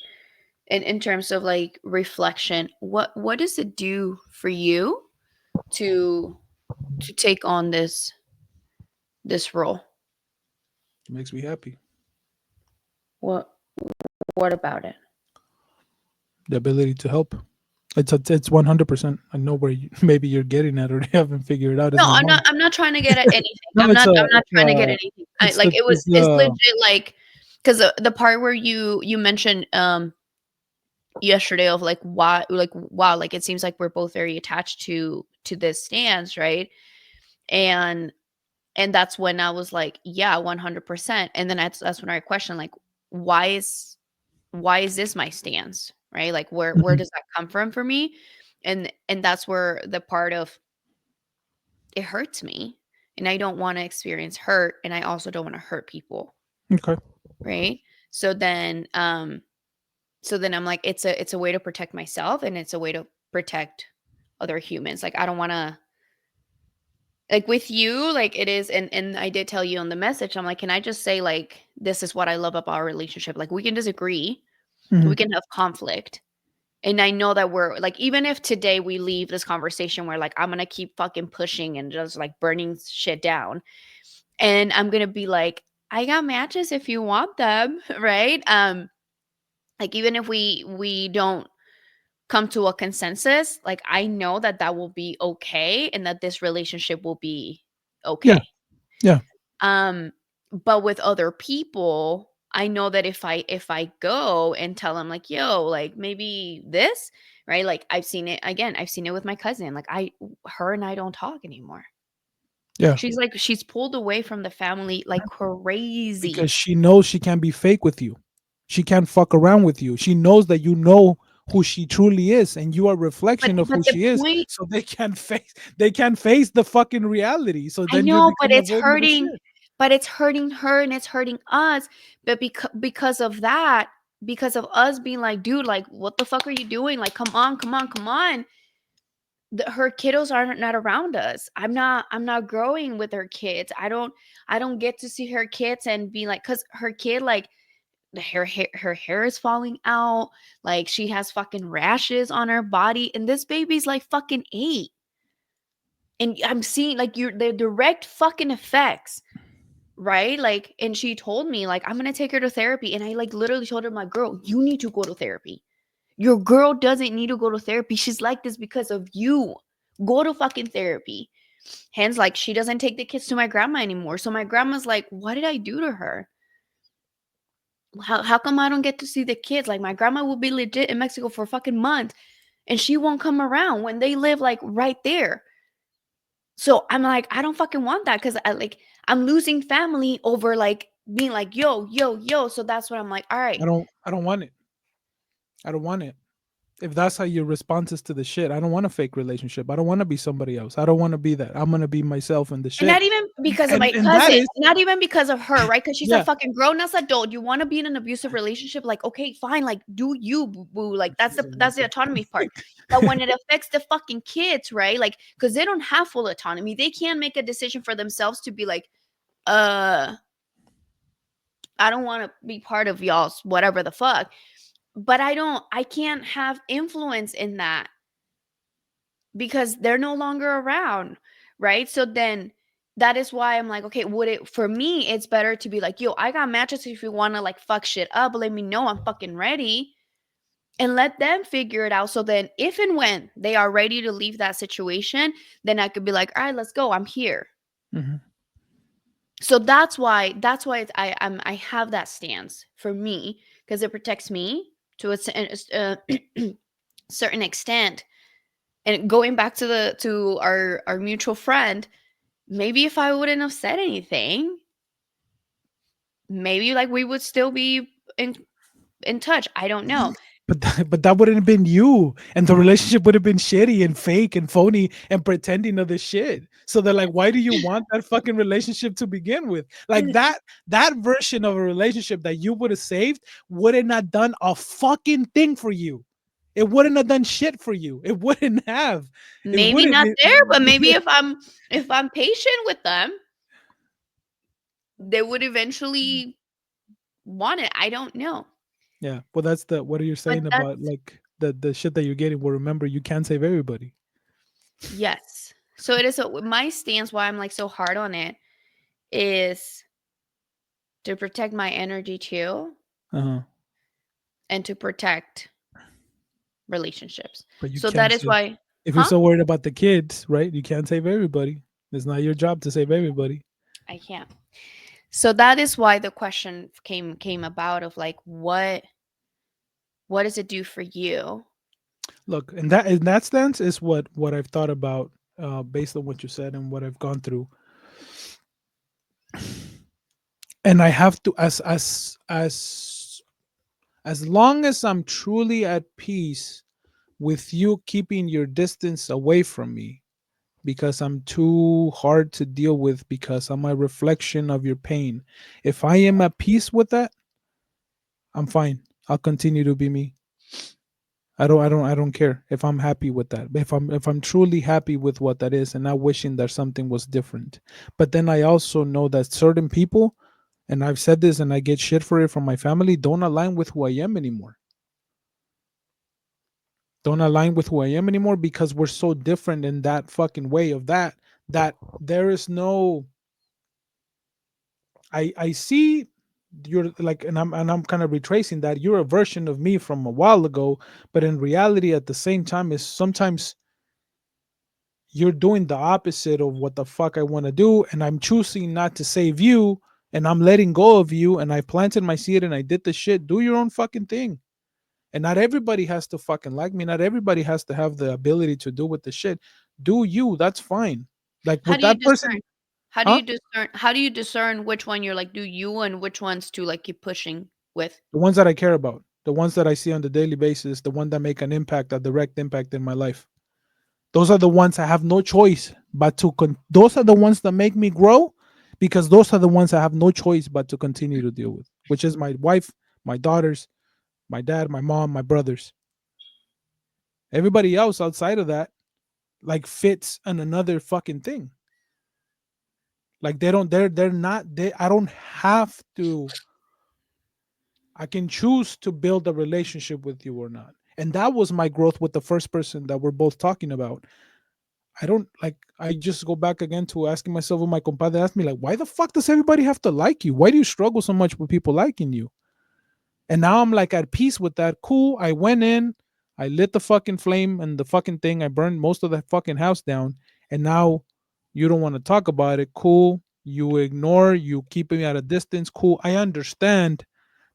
in terms of like reflection, what does it do for you to take on this role? It makes me happy. What what about it? The ability to help. It's 100%. I know where maybe you're getting at or you haven't figured it out. It's No, my mom. I'm not trying to get at anything. No, I'm not trying to get anything. I like it was it's it's the legit like because the part where you mentioned yesterday of like why like wow like it seems like we're both very attached to this stance, right? And that's when I was like, yeah, 100%. And then that's when I questioned like why is this my stance, right? Like where Mhm. does that come from for me? And that's where the part of it hurts me, and I don't want to experience hurt, and I also don't want to hurt people, Okay. right? So then I'm like it's a way to protect myself, and it's a way to protect other humans. Like I don't want to, like with you, like it is, and I did tell you on the message, I'm like, can I just say like this is what I love about our relationship? Like we can disagree, we Mhm. can have conflict. And I know that we're like, even if today we leave this conversation where like I'm gonna keep fucking pushing and just like burning shit down, and I'm gonna be like, I got matches if you want them, right? Like even if we don't come to a consensus, like I know that that will be okay, and that this relationship will be Yeah. okay. Yeah. Um, but with other people, I know that if I go and tell them like, yo, like maybe this, right? Like I've seen it again. I've seen it with my cousin. Like her and I don't talk anymore. Yeah. She's pulled away from the family like Because crazy. she knows she can't be fake with you. She can't fuck around with you. She knows that you know who she truly is and you are a But reflection of who the she is. point, So they can't face the fucking reality. So I then you're know, but become avoidant of the shit. it's hurting her and it's hurting us. But because of that, because of us being like, dude, like, what the fuck are you doing? Like, come on, come on, come on. Her kiddos aren't not around us. I'm not growing with her kids. I don't get to see her kids and be like, cause her kid like her hair is falling out. Like she has fucking rashes on her body, and this baby's like fucking 8. And I'm seeing like the direct fucking effects, right? Like, and she told me like I'm gonna take her to therapy, and I like literally told her, my girl, you need to go to therapy. Your girl doesn't need to go to therapy. She's like this because of you. Go to fucking therapy. Hence, like she doesn't take the kids to my grandma anymore. So my grandma's like, what did I do to her? How come I don't get to see the kids? Like my grandma will be legit in Mexico for a fucking month, and she won't come around when they live like right there. So I'm like, I don't fucking want that, because I'm losing family over like being like yo yo yo. So that's what I'm like. All right, I don't want it. I don't want it. If that's how your response is to the shit, I don't want a fake relationship. I don't want to be somebody else. I don't want to be that. I'm gonna be myself in the and shit. not even because of my And that cousin, is not even because of her, right? Because she's a yeah. fucking grown ass adult. You want to be in an abusive relationship, like okay, fine, like do you, boo boo. Like that's She's the a that's the messy. autonomy part. But when it affects the fucking kids, right? Like because they don't have full autonomy, they can't make a decision for themselves to be like, uh, I don't want to be part of y'all's whatever the fuck. But I can't have influence in that because they're no longer around, right? So then that is why I'm like, okay, would it for me, it's better to be like, yo, I got matches if you want to like fuck shit up, let me know I'm fucking ready, and let them figure it out. So then if and when they are ready to leave that situation, then I could be like, all right, let's go. I'm here. Mhm. So that's why I have that stance for me, because it protects me to certain extent. And going back to the to our mutual friend, maybe if I wouldn't have said anything, maybe like we would still be in touch. I don't know. But that wouldn't have been you, and the relationship would have been shitty and fake and phony and pretending other shit. So they're like, why do you want that fucking relationship to begin with? Like that version of a relationship that you would have saved wouldn't have done a fucking thing for you. It wouldn't have done shit for you. It wouldn't have. It Maybe wouldn't. not there, but maybe if I'm patient with them, they would eventually want it. I don't know. Yeah. Well, that's the what are you But saying about that's like the shit that you're getting? Well, remember, you can't save everybody. yes. So it is my stance why I'm like so hard on it is to protect my energy too, Uh huh. and to protect relationships. But you So can't that is save. why, If you're huh? so worried about the kids, right? You can't save everybody. It's not your job to save everybody. I can't. So that is why the question came about of like what does it do for you? Look, and that in that stance is what I've thought about based on what you said and what I've gone through. And I have to as long as I'm truly at peace with you keeping your distance away from me because I'm too hard to deal with because I'm a reflection of your pain. If I am at peace with that, I'm fine. I'll continue to be me. I don't care if I'm happy with that. If I'm truly happy with what that is and not wishing that something was different. But then I also know that certain people, and I've said this and I get shit for it from my family, don't align with who I am anymore. Don't align with who I am anymore because we're so different in that fucking way of that there is no I see you're like and I'm kind of retracing that you're a version of me from a while ago, but in reality at the same time is sometimes you're doing the opposite of what the fuck I want to do, and I'm choosing not to save you, and I'm letting go of you, and I planted my seed and I did the shit. Do your own fucking thing. And not everybody has to fucking like me. Not everybody has to have the ability to do with the shit. Do you? That's fine. Like How with do you that discern? person, How do huh? you discern? How do you discern which one you're like do you and which ones to like keep pushing with? The ones that I care about, the ones that I see on the daily basis, the one that make an impact, a direct impact in my life. Those are the ones I have no choice but to those are the ones that make me grow because those are the ones I have no choice but to continue to deal with, which is my wife, my daughters, my dad, my mom, my brothers. Everybody else outside of that like fits in another fucking thing. Like they're not they I don't have to I can choose to build a relationship with you or not. And that was my growth with the first person that we're both talking about. I don't like. I just go back again to asking myself when my compadre asked me like, why the fuck does everybody have to like you? Why do you struggle so much with people liking you? And now I'm like at peace with that. Cool. I went in, I lit the fucking flame and the fucking thing. I burned most of the fucking house down. And now you don't want to talk about it. Cool. You ignore. You keep me at a distance. Cool. I understand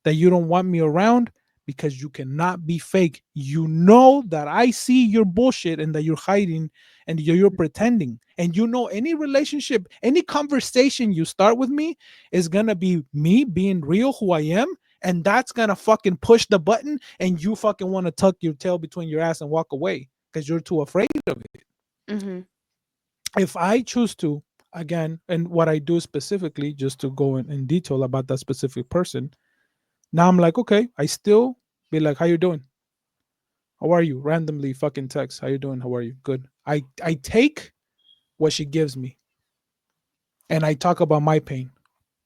that you don't want me around because you cannot be fake. You know that I see your bullshit and that you're hiding and you're pretending. And you know any relationship, any conversation you start with me is gonna be me being real who I am. And that's gonna fucking push the button and you fucking want to tuck your tail between your ass and walk away because you're too afraid of it. Mm-hmm. If I choose to, again, and what I do specifically, just to go in detail about that specific person, now I'm like, okay, I still be like, how you doing? How are you? Randomly fucking text, how you doing? How are you? Good. I take what she gives me and I talk about my pain.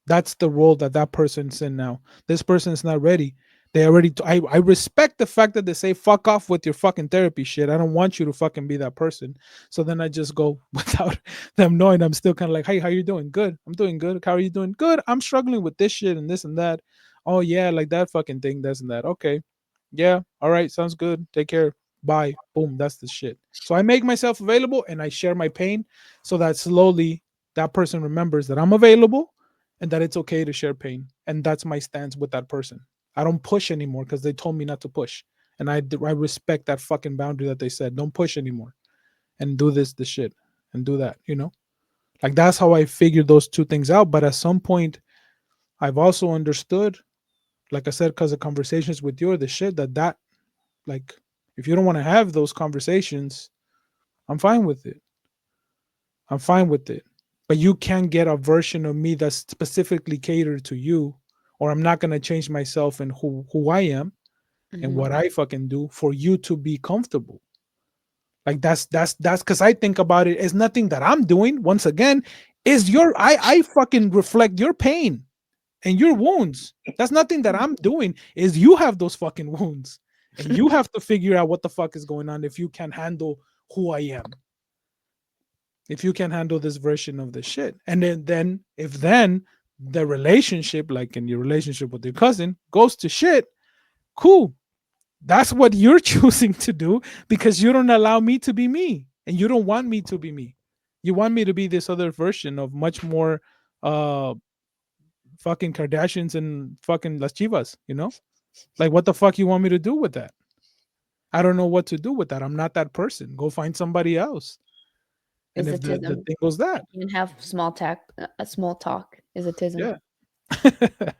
That's the role that that person's in now. This person's not ready. They already. I respect the fact that they say fuck off with your fucking therapy shit. I don't want you to fucking be that person. So then I just go without them knowing. I'm still kind of like, hey, how you doing? Good. I'm doing good. How are you doing? Good. I'm struggling with this shit and this and that. Oh yeah, like that fucking thing, this and that. Okay, yeah, all right, sounds good. Take care. Bye. Boom. That's the shit. So I make myself available and I share my pain so that slowly that person remembers that I'm available and that it's okay to share pain. And that's my stance with that person. I don't push anymore because they told me not to push. And I respect that fucking boundary that they said, don't push anymore and do this shit and do that, you know? Like that's how I figured those two things out. But at some point, I've also understood, like I said, because of conversations with you or the shit that like, if you don't want to have those conversations, I'm fine with it. I'm fine with it. But you can't get a version of me that's specifically catered to you, or I'm not gonna change myself and who I am and Mhm. what I fucking do for you to be comfortable. Like that's because I think about it as nothing that I'm doing. Once again, is your I fucking reflect your pain and your wounds. That's nothing that I'm doing. Is you have those fucking wounds, and you have to figure out what the fuck is going on if you can handle who I am, if you can handle this version of the shit. And then if then the relationship, like in your relationship with your cousin, goes to shit, cool. That's what you're choosing to do because you don't allow me to be me and you don't want me to be me. You want me to be this other version of much more uh fucking Kardashians and fucking Las Chivas, you know? Like what the fuck you want me to do with that? I don't know what to do with that. I'm not that person. Go find somebody else. And if the Isitism. thing goes that, You can have a small talk. Isitism. yeah.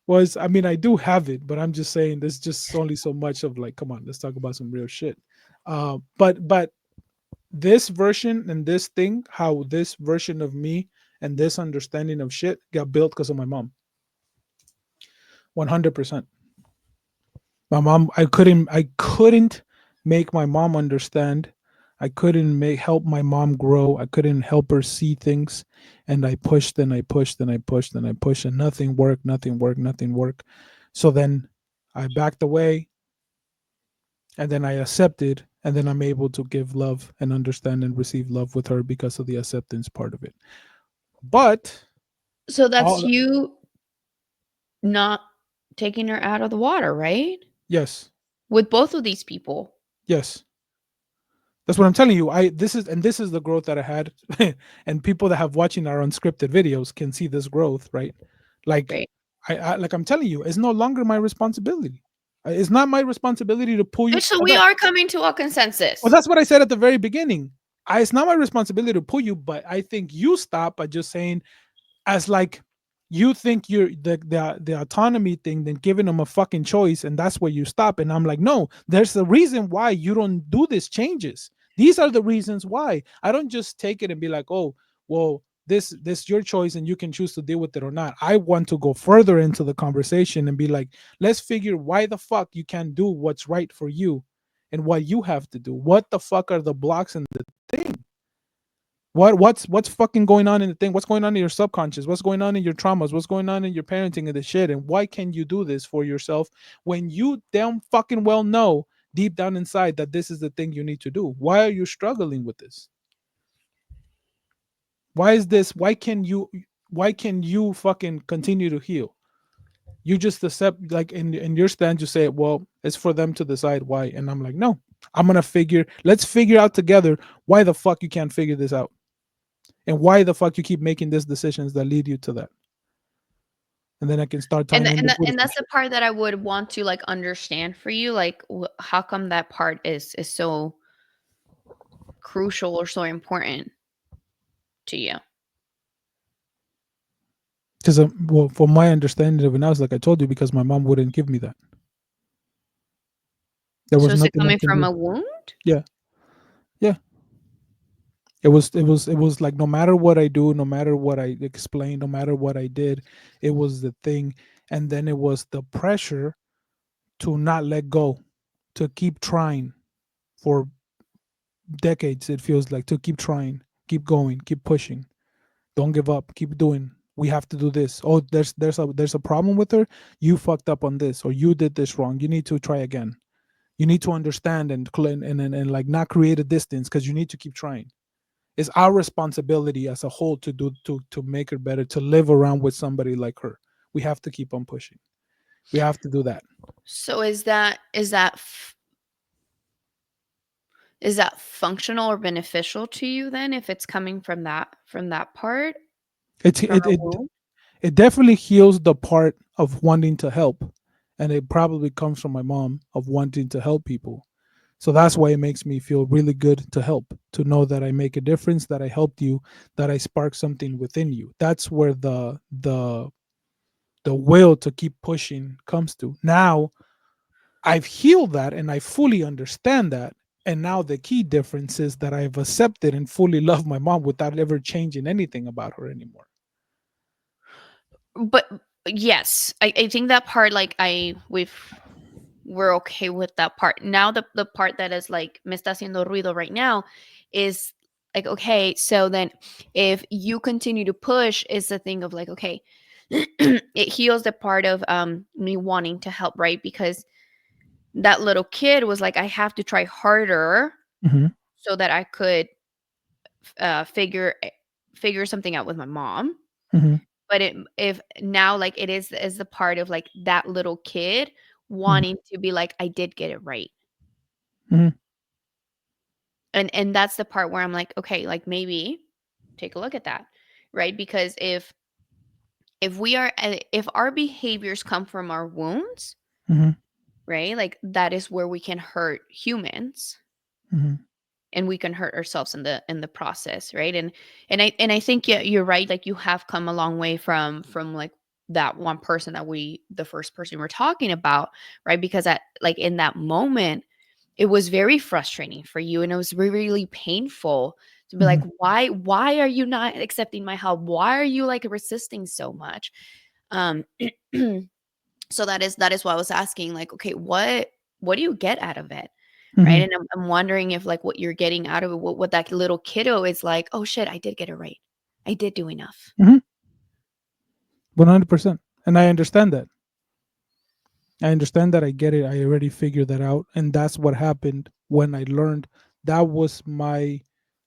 Was I mean I do have it, but I'm just saying there's just only so much of like, come on, let's talk about some real shit. But this version and this thing, how this version of me and this understanding of shit got built because of my mom. 100%. My mom, I couldn't make my mom understand. I couldn't make help my mom grow. I couldn't help her see things. And I pushed and I pushed and I pushed and I pushed and nothing worked, nothing worked, nothing worked. So then I backed away and then I accepted and then I'm able to give love and understand and receive love with her because of the acceptance part of it. But So that's all you not taking her out of the water, right? yes, With both of these people. yes. That's what I'm telling you. This is the growth that I had, and people that have watching our unscripted videos can see this growth, right? Like, Right. like I'm telling you, it's no longer my responsibility. It's not my responsibility to pull you. So we are coming to a Well, consensus. that's what I said at the very beginning. It's not my responsibility to pull you, but I think you stop by just saying, as like you think you're the autonomy thing, then giving them a fucking choice, and that's where you stop. And I'm like, no, there's a reason why you don't do these changes. These are the reasons why. I don't just take it and be like, oh, well, this your choice and you can choose to deal with it or not. I want to go further into the conversation and be like, let's figure why the fuck you can't do what's right for you and what you have to do. What the fuck are the blocks in the thing? What's fucking going on in the thing? What's going on in your subconscious? What's going on in your traumas? What's going on in your parenting and the shit? And why can you do this for yourself when you damn fucking well know deep down inside that this is the thing you need to do? Why are you struggling with this? Why is this? Why can you fucking continue to heal? You just accept, like in your stand, you say, well, it's for them to decide why. And I'm like, no, let's figure out together why the fuck you can't figure this out. And why the fuck you keep making these decisions that lead you to that. And then I can start And tying in the and Buddhism that's the shit. part that I would want to like understand for you. Like, how come that part is so crucial or so important to you? Because well, from my understanding of it now, it's like I told you, because my mom wouldn't give me that. There So was is it nothing I coming can from do. a wound? Yeah, yeah. It was like, no matter what I do, no matter what I explained, no matter what I did, it was the thing. And then it was the pressure to not let go, to keep trying for decades. It feels like to keep trying, keep going, keep pushing. Don't give up. Keep doing. We have to do this. Oh, there's a problem with her. You fucked up on this, or you did this wrong. You need to try again. You need to understand and like not create a distance because you need to keep trying. It's our responsibility as a whole to do to make her better, to live around with somebody like her. We have to keep on pushing. We have to do that. So is that functional or beneficial to you then if it's coming from that part It's from it a it wound? It definitely heals the part of wanting to help, and it probably comes from my mom of wanting to help people. So that's why it makes me feel really good to help, to know that I make a difference, that I helped you, that I sparked something within you. That's where the will to keep pushing comes to. Now I've healed that and I fully understand that. And now the key difference is that I've accepted and fully love my mom without ever changing anything about her anymore. But yes, I think that part, like, we're okay with that part. Now the part that is like me está haciendo ruido right now is like, okay, so then if you continue to push, is the thing of like, okay, it heals the part of me wanting to help, right? Because that little kid was like, I have to try harder Hmm. so that I could uh figure figure something out with my mom. Hmm. But it if now, like, it is the part of like that little kid Hmm. wanting to be like, I did get it right. Hmm. And that's the part where I'm like, okay, like, maybe take a look at that, right? Because if we are if our behaviors come from our wounds, Hmm. right, like, that is where we can hurt humans, Hmm. and we can hurt ourselves in the process, right? And I think, yeah, you're right, like, you have come a long way from like that one person that we the first person we're talking about, right? Because at like in that moment, it was very frustrating for you, and it was really, really painful to be like, Hmm. why are you not accepting my help? Why are you like resisting so much? um so that is why I was asking, like, okay, what do you get out of it, right? Hmm. And I'm wondering if like what you're getting out of it, what that little kiddo is like, oh shit, I did get it right, I did do enough. Hmm. 100%. And I understand that. I understand that. I get it. I already figured that out. And that's what happened when I learned. That was my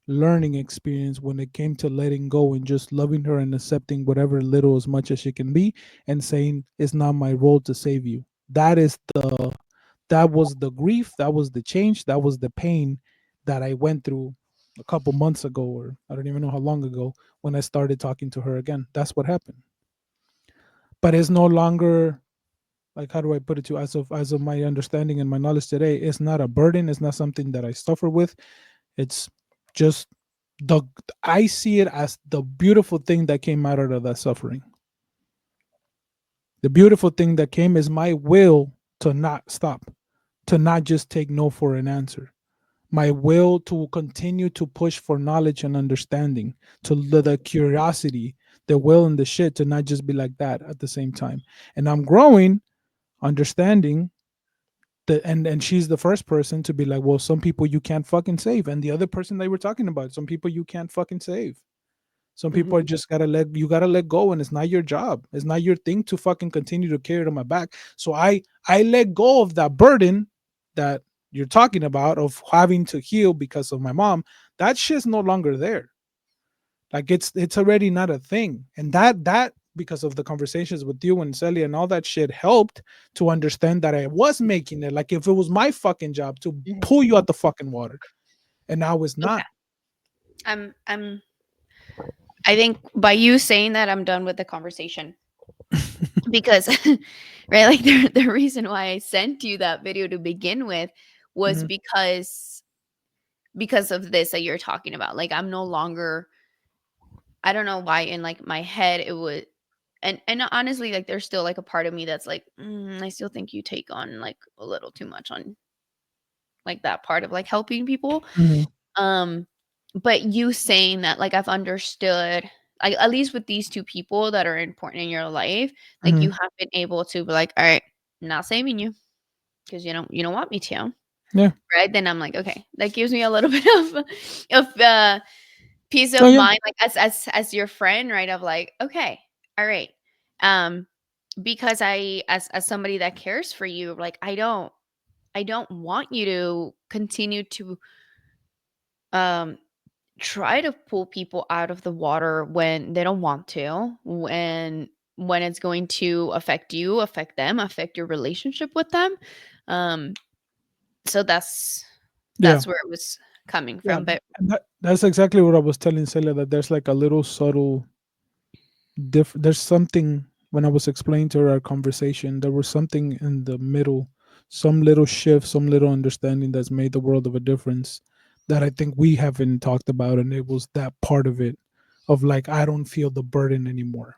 learning experience when it came to letting go and just loving her and accepting whatever little as much as she can be and saying it's not my role to save you. That was the grief, that was the change, that was the pain that I went through a couple months ago, or I don't even know how long ago, when I started talking to her again. That's what happened. But it's no longer, like, how do I put it to you, as of my understanding and my knowledge today, it's not a burden, it's not something that I suffer with. It's just the I see it as the beautiful thing that came out of that suffering. The beautiful thing that came is my will to not stop, to not just take no for an answer, my will to continue to push for knowledge and understanding, to the curiosity, the will and the shit to not just be like that at the same time. And I'm growing, understanding that, and she's the first person to be like, well, some people you can't fucking save, and the other person they were talking about, some people you can't fucking save. Some people are Hmm. just gotta let go, and it's not your job. It's not your thing to fucking continue to carry it on my back. So I let go of that burden that you're talking about of having to heal because of my mom. That shit's no longer there. Like it's already not a thing. And that because of the conversations with you and Celia and all that shit helped to understand that I was making it. Like if it was my fucking job to Hmm. pull you out the fucking water. And now it's Okay. not. I'm I think by you saying that, I'm done with the conversation. Because right, like, the reason why I sent you that video to begin with was Hmm. because of this that you're talking about. Like, I'm no longer, I don't know why, in like my head it would, and honestly, like, there's still like a part of me that's like, I still think you take on like a little too much on like that part of like helping people. Hmm. um but you saying that, like, I've understood, like, at least with these two people that are important in your life, like, you Hmm. have been able to be like, all right, I'm not saving you because you don't want me to, Yeah. right? Then I'm like, okay, that gives me a little bit of peace Oh of yeah. mind, like, as your friend, right? Of like, okay, all right, um, because as somebody that cares for you, like, I don't want you to continue to um try to pull people out of the water when they don't want to, when it's going to affect you, affect them, affect your relationship with them. um so Yeah. that's where it was coming Yeah, from. But and that's exactly what I was telling Celia, that there's like a little subtle, There's something when I was explaining to her our conversation, there was something in the middle, some little shift, some little understanding that's made the world of a difference that I think we haven't talked about. And it was that part of it of like, I don't feel the burden anymore.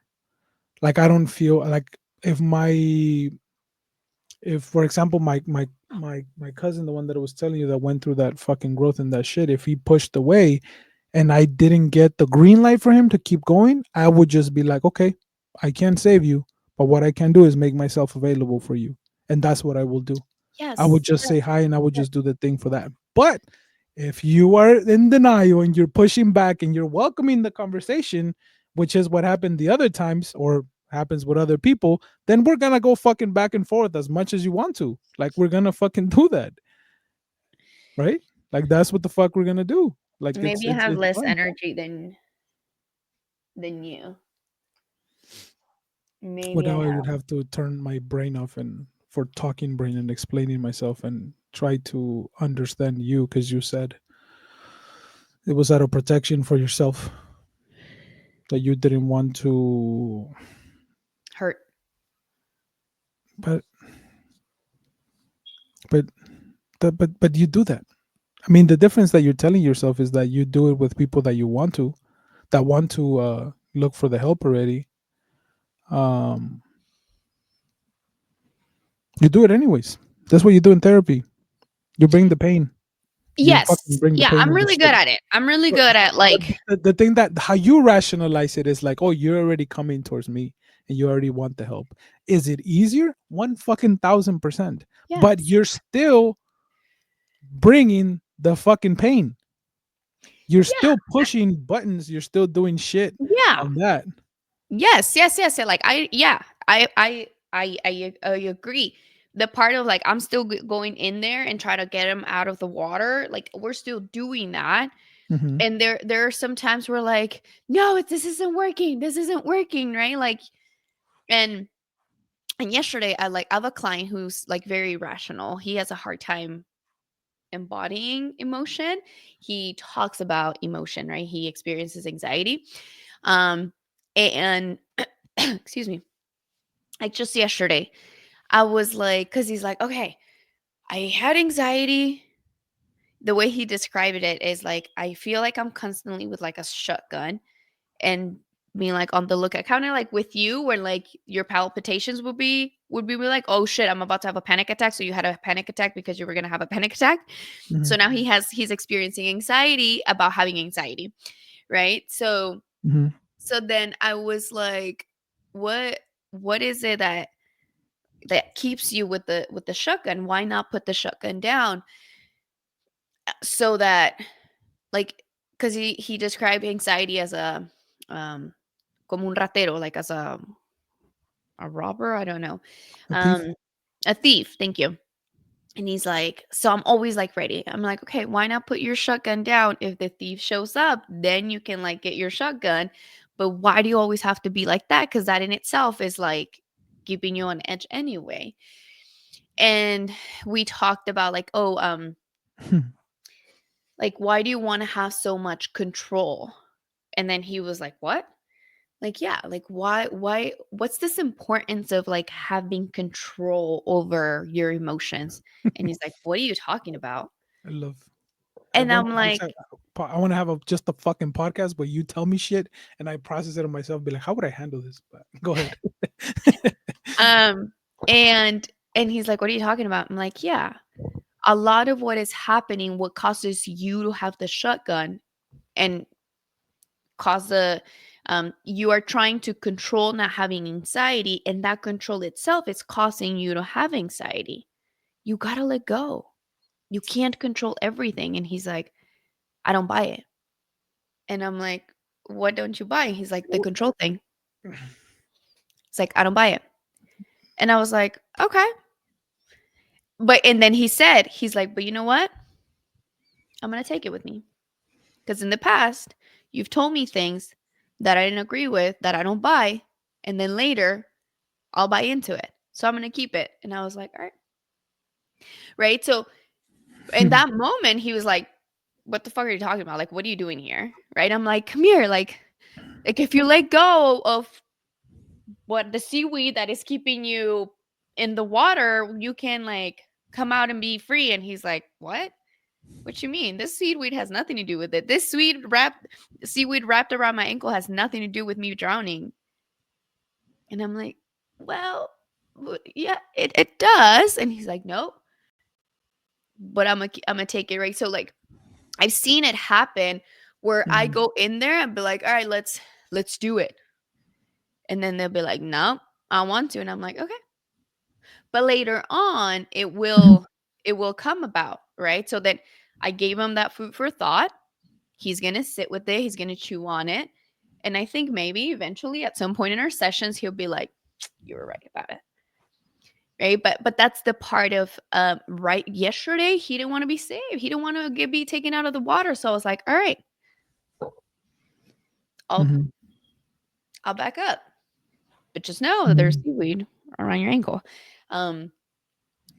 Like, I don't feel like if if for example, my cousin, the one that I was telling you that went through that fucking growth and that shit, if he pushed away and I didn't get the green light for him to keep going, I would just be like, okay, I can't save you, but what I can do is make myself available for you. And that's what I will do. I would Yes, just say yes, hi and I would yes. just do the thing for that. But if you are in denial and you're pushing back and you're welcoming the conversation, which is what happened the other times or happens with other people, then we're gonna go fucking back and forth as much as you want to. Like, we're gonna fucking do that, right? Like, that's what the fuck we're gonna do. Like, Maybe I have it's less fine. energy than you. But Maybe I now I would have. have to turn my brain off and for talking brain and explaining myself and try to understand you because you said it was out of protection for yourself that you didn't want to. Hurt. But but but you do that. I mean, the difference that you're telling yourself is that you do it with people that you want to, that want to look for the help already. Um, you do it anyways. That's what you do in therapy. You bring the pain. You fucking Yes. bring the Yeah, pain I'm of the really shit. good at it. I'm really But, good at but like the thing that how you rationalize it is like, oh, you're already coming towards me and you already want the help. Is it easier? One fucking 1,000%. But yes. you're still bringing the fucking pain. You're Yeah. still pushing buttons. You're still doing shit Yeah. on that. Yes, yes, yes. Yeah, like I yeah, I agree. The part of like I'm still going in there and try to get him out of the water, like we're still doing that. Hmm. And there are some times where like, no, this isn't working. This isn't working, right? Like and and yesterday I have a client who's like very rational. He has a hard time embodying emotion. He talks about emotion, right? He experiences anxiety. Um and excuse me, like just yesterday I was like, because he's like, okay, I had anxiety. The way he described it is like, I feel like I'm constantly with like a shotgun and being like on the lookout, kind of like with you, where like your palpitations would be like, oh shit, I'm about to have a panic attack. So you had a panic attack because you were gonna have a panic attack. Hmm. So now he's experiencing anxiety about having anxiety, right? Hmm. So then I was like, what what is it that keeps you with the shotgun? Why not put the shotgun down so that like because he described anxiety as a como un ratero, like as a robber, I don't know, A thief. um a thief, thank you. And he's like, so I'm always like ready. I'm like, okay, why not put your shotgun down? If the thief shows up, then you can like get your shotgun. But why do you always have to be like that? Because that in itself is like keeping you on edge anyway. And we talked about like, oh, like why do you want to have so much control? And then he was like, what? Like, yeah, like why what's this importance of like having control over your emotions? And he's like, what are you talking about? I love. I And want. I'm Next like, time, I want to have just a fucking podcast where you tell me shit and I process it on myself. Be like, how would I handle this? But go ahead. um and he's like, what are you talking about? I'm like, yeah, a lot of what is happening, what causes you to have the shotgun and cause the you are trying to control not having anxiety, and that control itself is causing you to have anxiety. You gotta let go. You can't control everything. And he's like, I don't buy it. And I'm like, what don't you buy? He's like, the control thing. It's like, I don't buy it. And I was like, okay. But and then he said, he's like, but you know what? I'm gonna take it with me. Because in the past, you've told me things that I didn't agree with, that I don't buy, and then later I'll buy into it. So I'm gonna keep it. And I was like, all right. Right. So in that moment, he was like, what the fuck are you talking about? Like, what are you doing here? Right. I'm like, come here. Like, Like if you let go of what the seaweed that is keeping you in the water, you can like come out and be free. And he's like, what? What you mean? This seaweed has nothing to do with it. This seaweed wrapped around my ankle has nothing to do with me drowning. And I'm like, well, yeah, it does. And he's like, nope. But I'm gonna take it, right? So like I've seen it happen where I Mhm. go in there and be like, all right, let's do it. And then they'll be like, no, I want to. And I'm like, okay. But later on, it will come about, right? So that I gave him that food for thought. He's gonna sit with it, he's gonna chew on it. And I think maybe eventually at some point in our sessions, he'll be like, you were right about it. Right. But that's the part of right. Yesterday, he didn't want to be saved. He didn't want to be taken out of the water. So I was like, all right, I'll Mhm. I'll back up. But just know that there's Mhm. seaweed around your ankle. Um,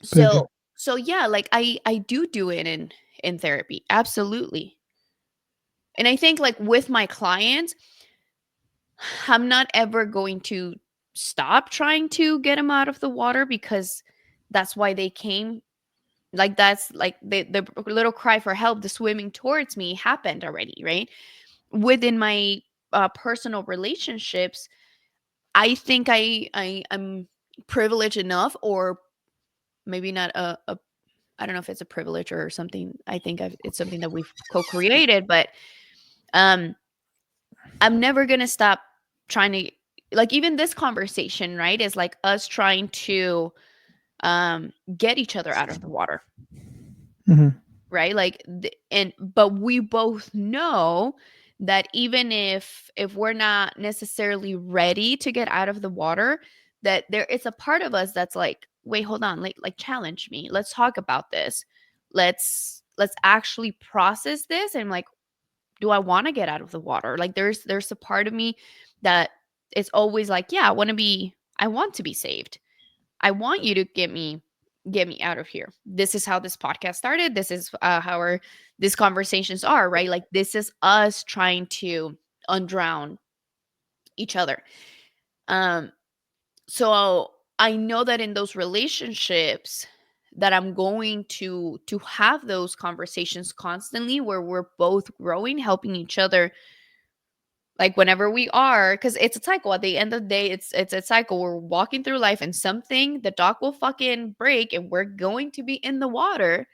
Pivot. so yeah, like I do it in therapy. Absolutely. And I think like with my clients, I'm not ever going to stop trying to get them out of the water because that's why they came. Like that's like the little cry for help, the swimming towards me happened already, right? Within my personal relationships, I think I'm privileged enough, or maybe not a I don't know if it's a privilege or something. I think it's something that we've co-created, but um, I'm never gonna stop trying to, like, even this conversation, right? Is like us trying to get each other out of the water, Mhm. right? Like, but we both know that even if we're not necessarily ready to get out of the water, that there is a part of us that's like, wait, hold on, like challenge me. Let's talk about this. Let's actually process this. And like, do I want to get out of the water? Like there's a part of me that it's always like, yeah, I want to be saved. I want you to get me out of here. This is how this podcast started. This is how these conversations are, right? Like this is us trying to undrown each other. Um, so I know that in those relationships that I'm going to have those conversations constantly where we're both growing, helping each other, like whenever we are, because it's a cycle. At the end of the day, it's a cycle. We're walking through life and something, the dock will fucking break and we're going to be in the water.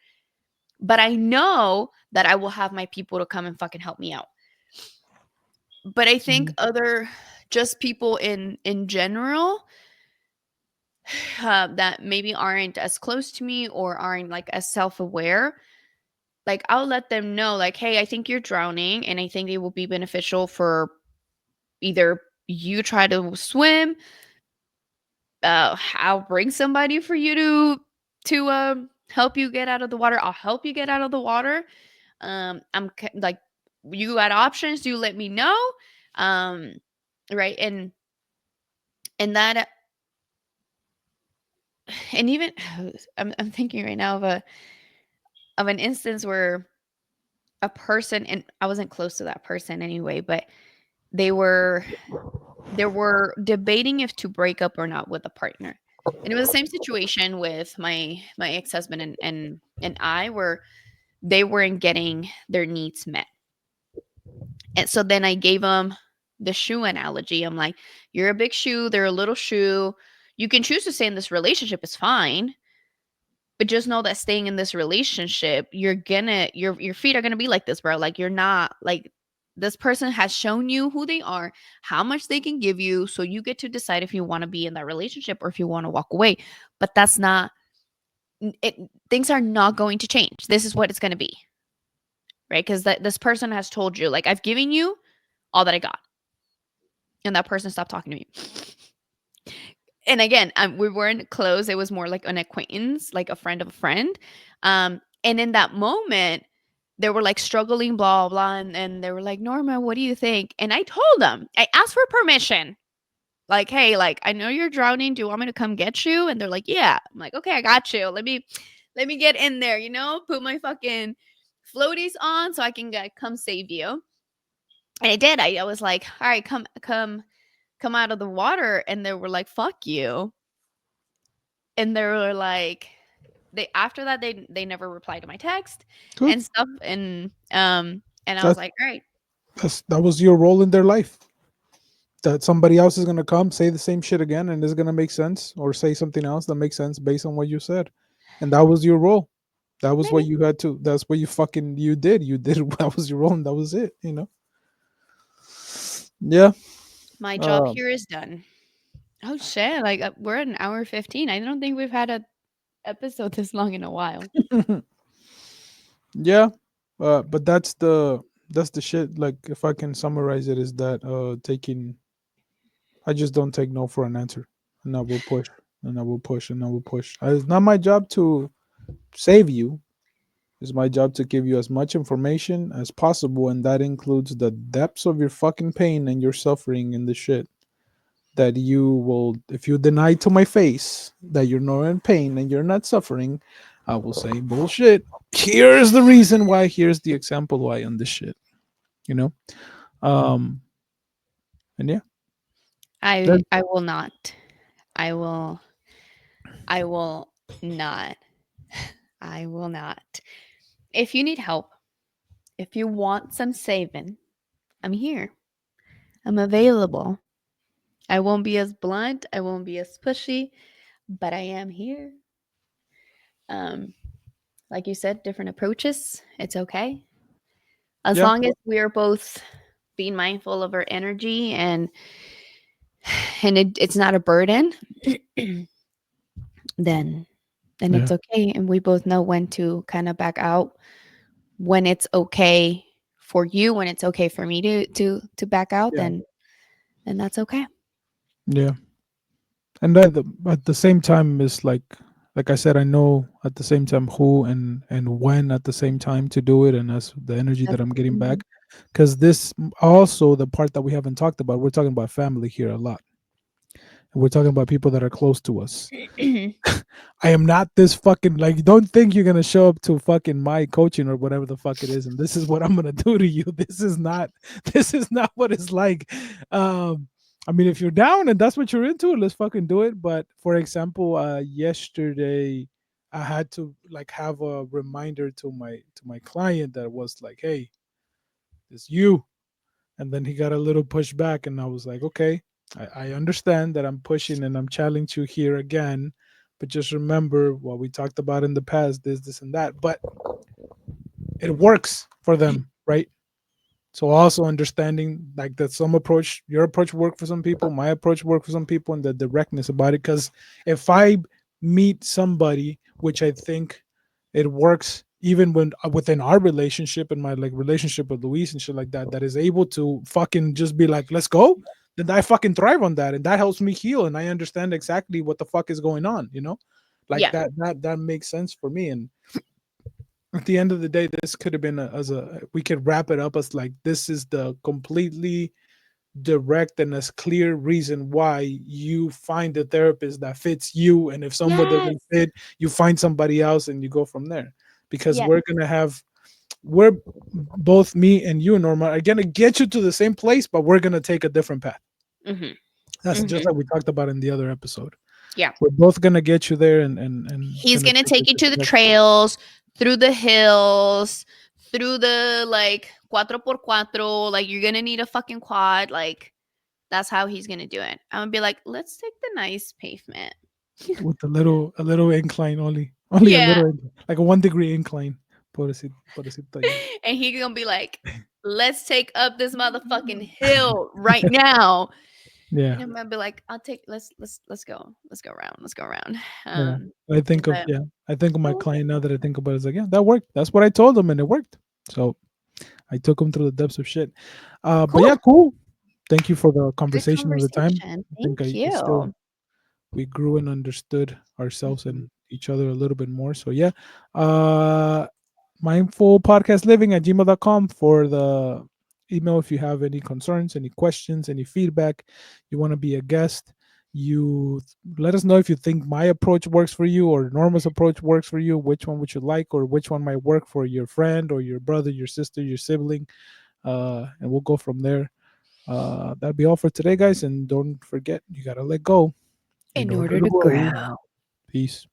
But I know that I will have my people to come and fucking help me out. But I think Mhm. other, just people in general, that maybe aren't as close to me or aren't like as self-aware, like I'll let them know, like, hey, I think you're drowning and I think it will be beneficial for either you try to swim, I'll bring somebody for you to help you get out of the water. I'll help you get out of the water. Like, you got options, you let me know. Um, right. And that, and even I'm thinking right now of an instance where a person, and I wasn't close to that person anyway, but they were debating if to break up or not with a partner. And it was the same situation with my ex-husband and I, where they weren't getting their needs met. And so then I gave them the shoe analogy. I'm like, you're a big shoe, they're a little shoe. You can choose to stay in this relationship, it's fine. But just know that staying in this relationship, your feet are gonna be like this, bro. Like you're not like, this person has shown you who they are, how much they can give you, so you get to decide if you want to be in that relationship or if you want to walk away. But that's not it. Things are not going to change. This is what it's going to be, right? Because this person has told you, like, I've given you all that I got, and that person stopped talking to me. And again, we weren't close. It was more like an acquaintance, like a friend of a friend. And in that moment, they were like struggling, blah blah, and they were like, Norma, what do you think? And I told them, I asked for permission, like, hey, like, I know you're drowning, do you want me to come get you? And they're like, yeah. I'm like, okay, I got you. Let me get in there, put my fucking floaties on so I can come save you. And I did. I was like, all right, come out of the water. And they were like, fuck you. And they were like, they after that they never replied to my text Good. and stuff. And I was That like, all right, that was your role in their life. That somebody else is gonna come say the same shit again, and it's gonna make sense, or say something else that makes sense based on what you said, and that was your role. That was what maybe you had to. That's what you fucking you did. You did. That was your role, and that was it. You know. Yeah. my job Uh, here is done. Oh shit! Like we're at an hour 15. I don't think we've had a episode this long in a while. yeah. But that's the shit. Like, if I can summarize it, is that taking. I just don't take no for an answer, and I will push, and I will push, and I will push. It's not my job to save you. It's my job to give you as much information as possible, and that includes the depths of your fucking pain and your suffering and the shit that you will, if you deny to my face that you're not in pain and you're not suffering, I will say bullshit. Here's the reason why. Here's the example why on this shit. You know. Um. And yeah, I that I will not. I will I will not. I will not. If you need help, if you want some saving, I'm here. I'm available. I won't be as blunt, I won't be as pushy, but I am here. Um, like you said, different approaches. It's okay. As yeah long as we are both being mindful of our energy and it's not a burden, then yeah it's okay. And we both know when to kind of back out, when it's okay for you, when it's okay for me to back out, yeah then that's okay. yeah. And at the same time is like I said, I know at the same time who and when at the same time to do it, and that's the energy that I'm getting Mhm. back. Because this also the part that we haven't talked about. We're talking about family here a lot, and we're talking about people that are close to us. I am not this fucking, like, don't think you're gonna show up to fucking my coaching or whatever the fuck it is, and this is what I'm gonna do to you. This is not this is not what it's like. I mean, if you're down and that's what you're into, let's fucking do it. But for example, yesterday I had to like have a reminder to my client that was like, hey, it's you. And then he got a little pushback, and I was like, okay, I understand that I'm pushing and I'm challenging you here again, but just remember what we talked about in the past, this and that. But it works for them, right? So also understanding like that some approach, your approach work for some people, my approach work for some people, and the directness about it. Because if I meet somebody, which I think it works even when within our relationship and my like relationship with Luis and shit like that, that is able to fucking just be like, let's go, then I fucking thrive on that, and that helps me heal, and I understand exactly what the fuck is going on, you know, like Yeah. that makes sense for me. And at the end of the day, this could have been as a we could wrap it up as like this is the completely direct and as clear reason why you find a therapist that fits you, and if someone Yes. doesn't fit, you find somebody else and you go from there. Because Yes. we're both, me and you, Norma, are gonna get you to the same place, but we're gonna take a different path. Hmm. That's just Hmm. like we talked about in the other episode. Yeah. We're both gonna get you there, and He's gonna gonna take take it you to to the the next step. trails, through the hills, through the like cuatro por cuatro. Like you're gonna need a fucking quad. Like that's how he's gonna do it. I'm gonna be like, let's take the nice pavement. With a little incline, only a Yeah. little like a 1 degree incline. Pobrecita yo. And he gonna be like, let's take up this motherfucking hill right now. Yeah, And I'm gonna be like, I'll take let's go. Let's go around. yeah. Um I think of but yeah. I think of my cool. client now that I think about it. It's like, yeah, that worked. That's what I told him, and it worked. So I took him through the depths of shit. But yeah, Cool. cool. Thank you for the Good conversation of the time. conversation. I think Thank I still you. we grew and understood ourselves Mhm. and each other a little bit more. So yeah. Uh mindfulpodcastliving@gmail.com for the email if you have any concerns, any questions, any feedback, you want to be a guest. You let us know if you think my approach works for you or Norma's approach works for you, which one would you like, or which one might work for your friend or your brother, your sister, your sibling. and we'll go from there. That'll be all for today, guys. And don't forget, you gotta let go in In order order to to grow. grow. Peace.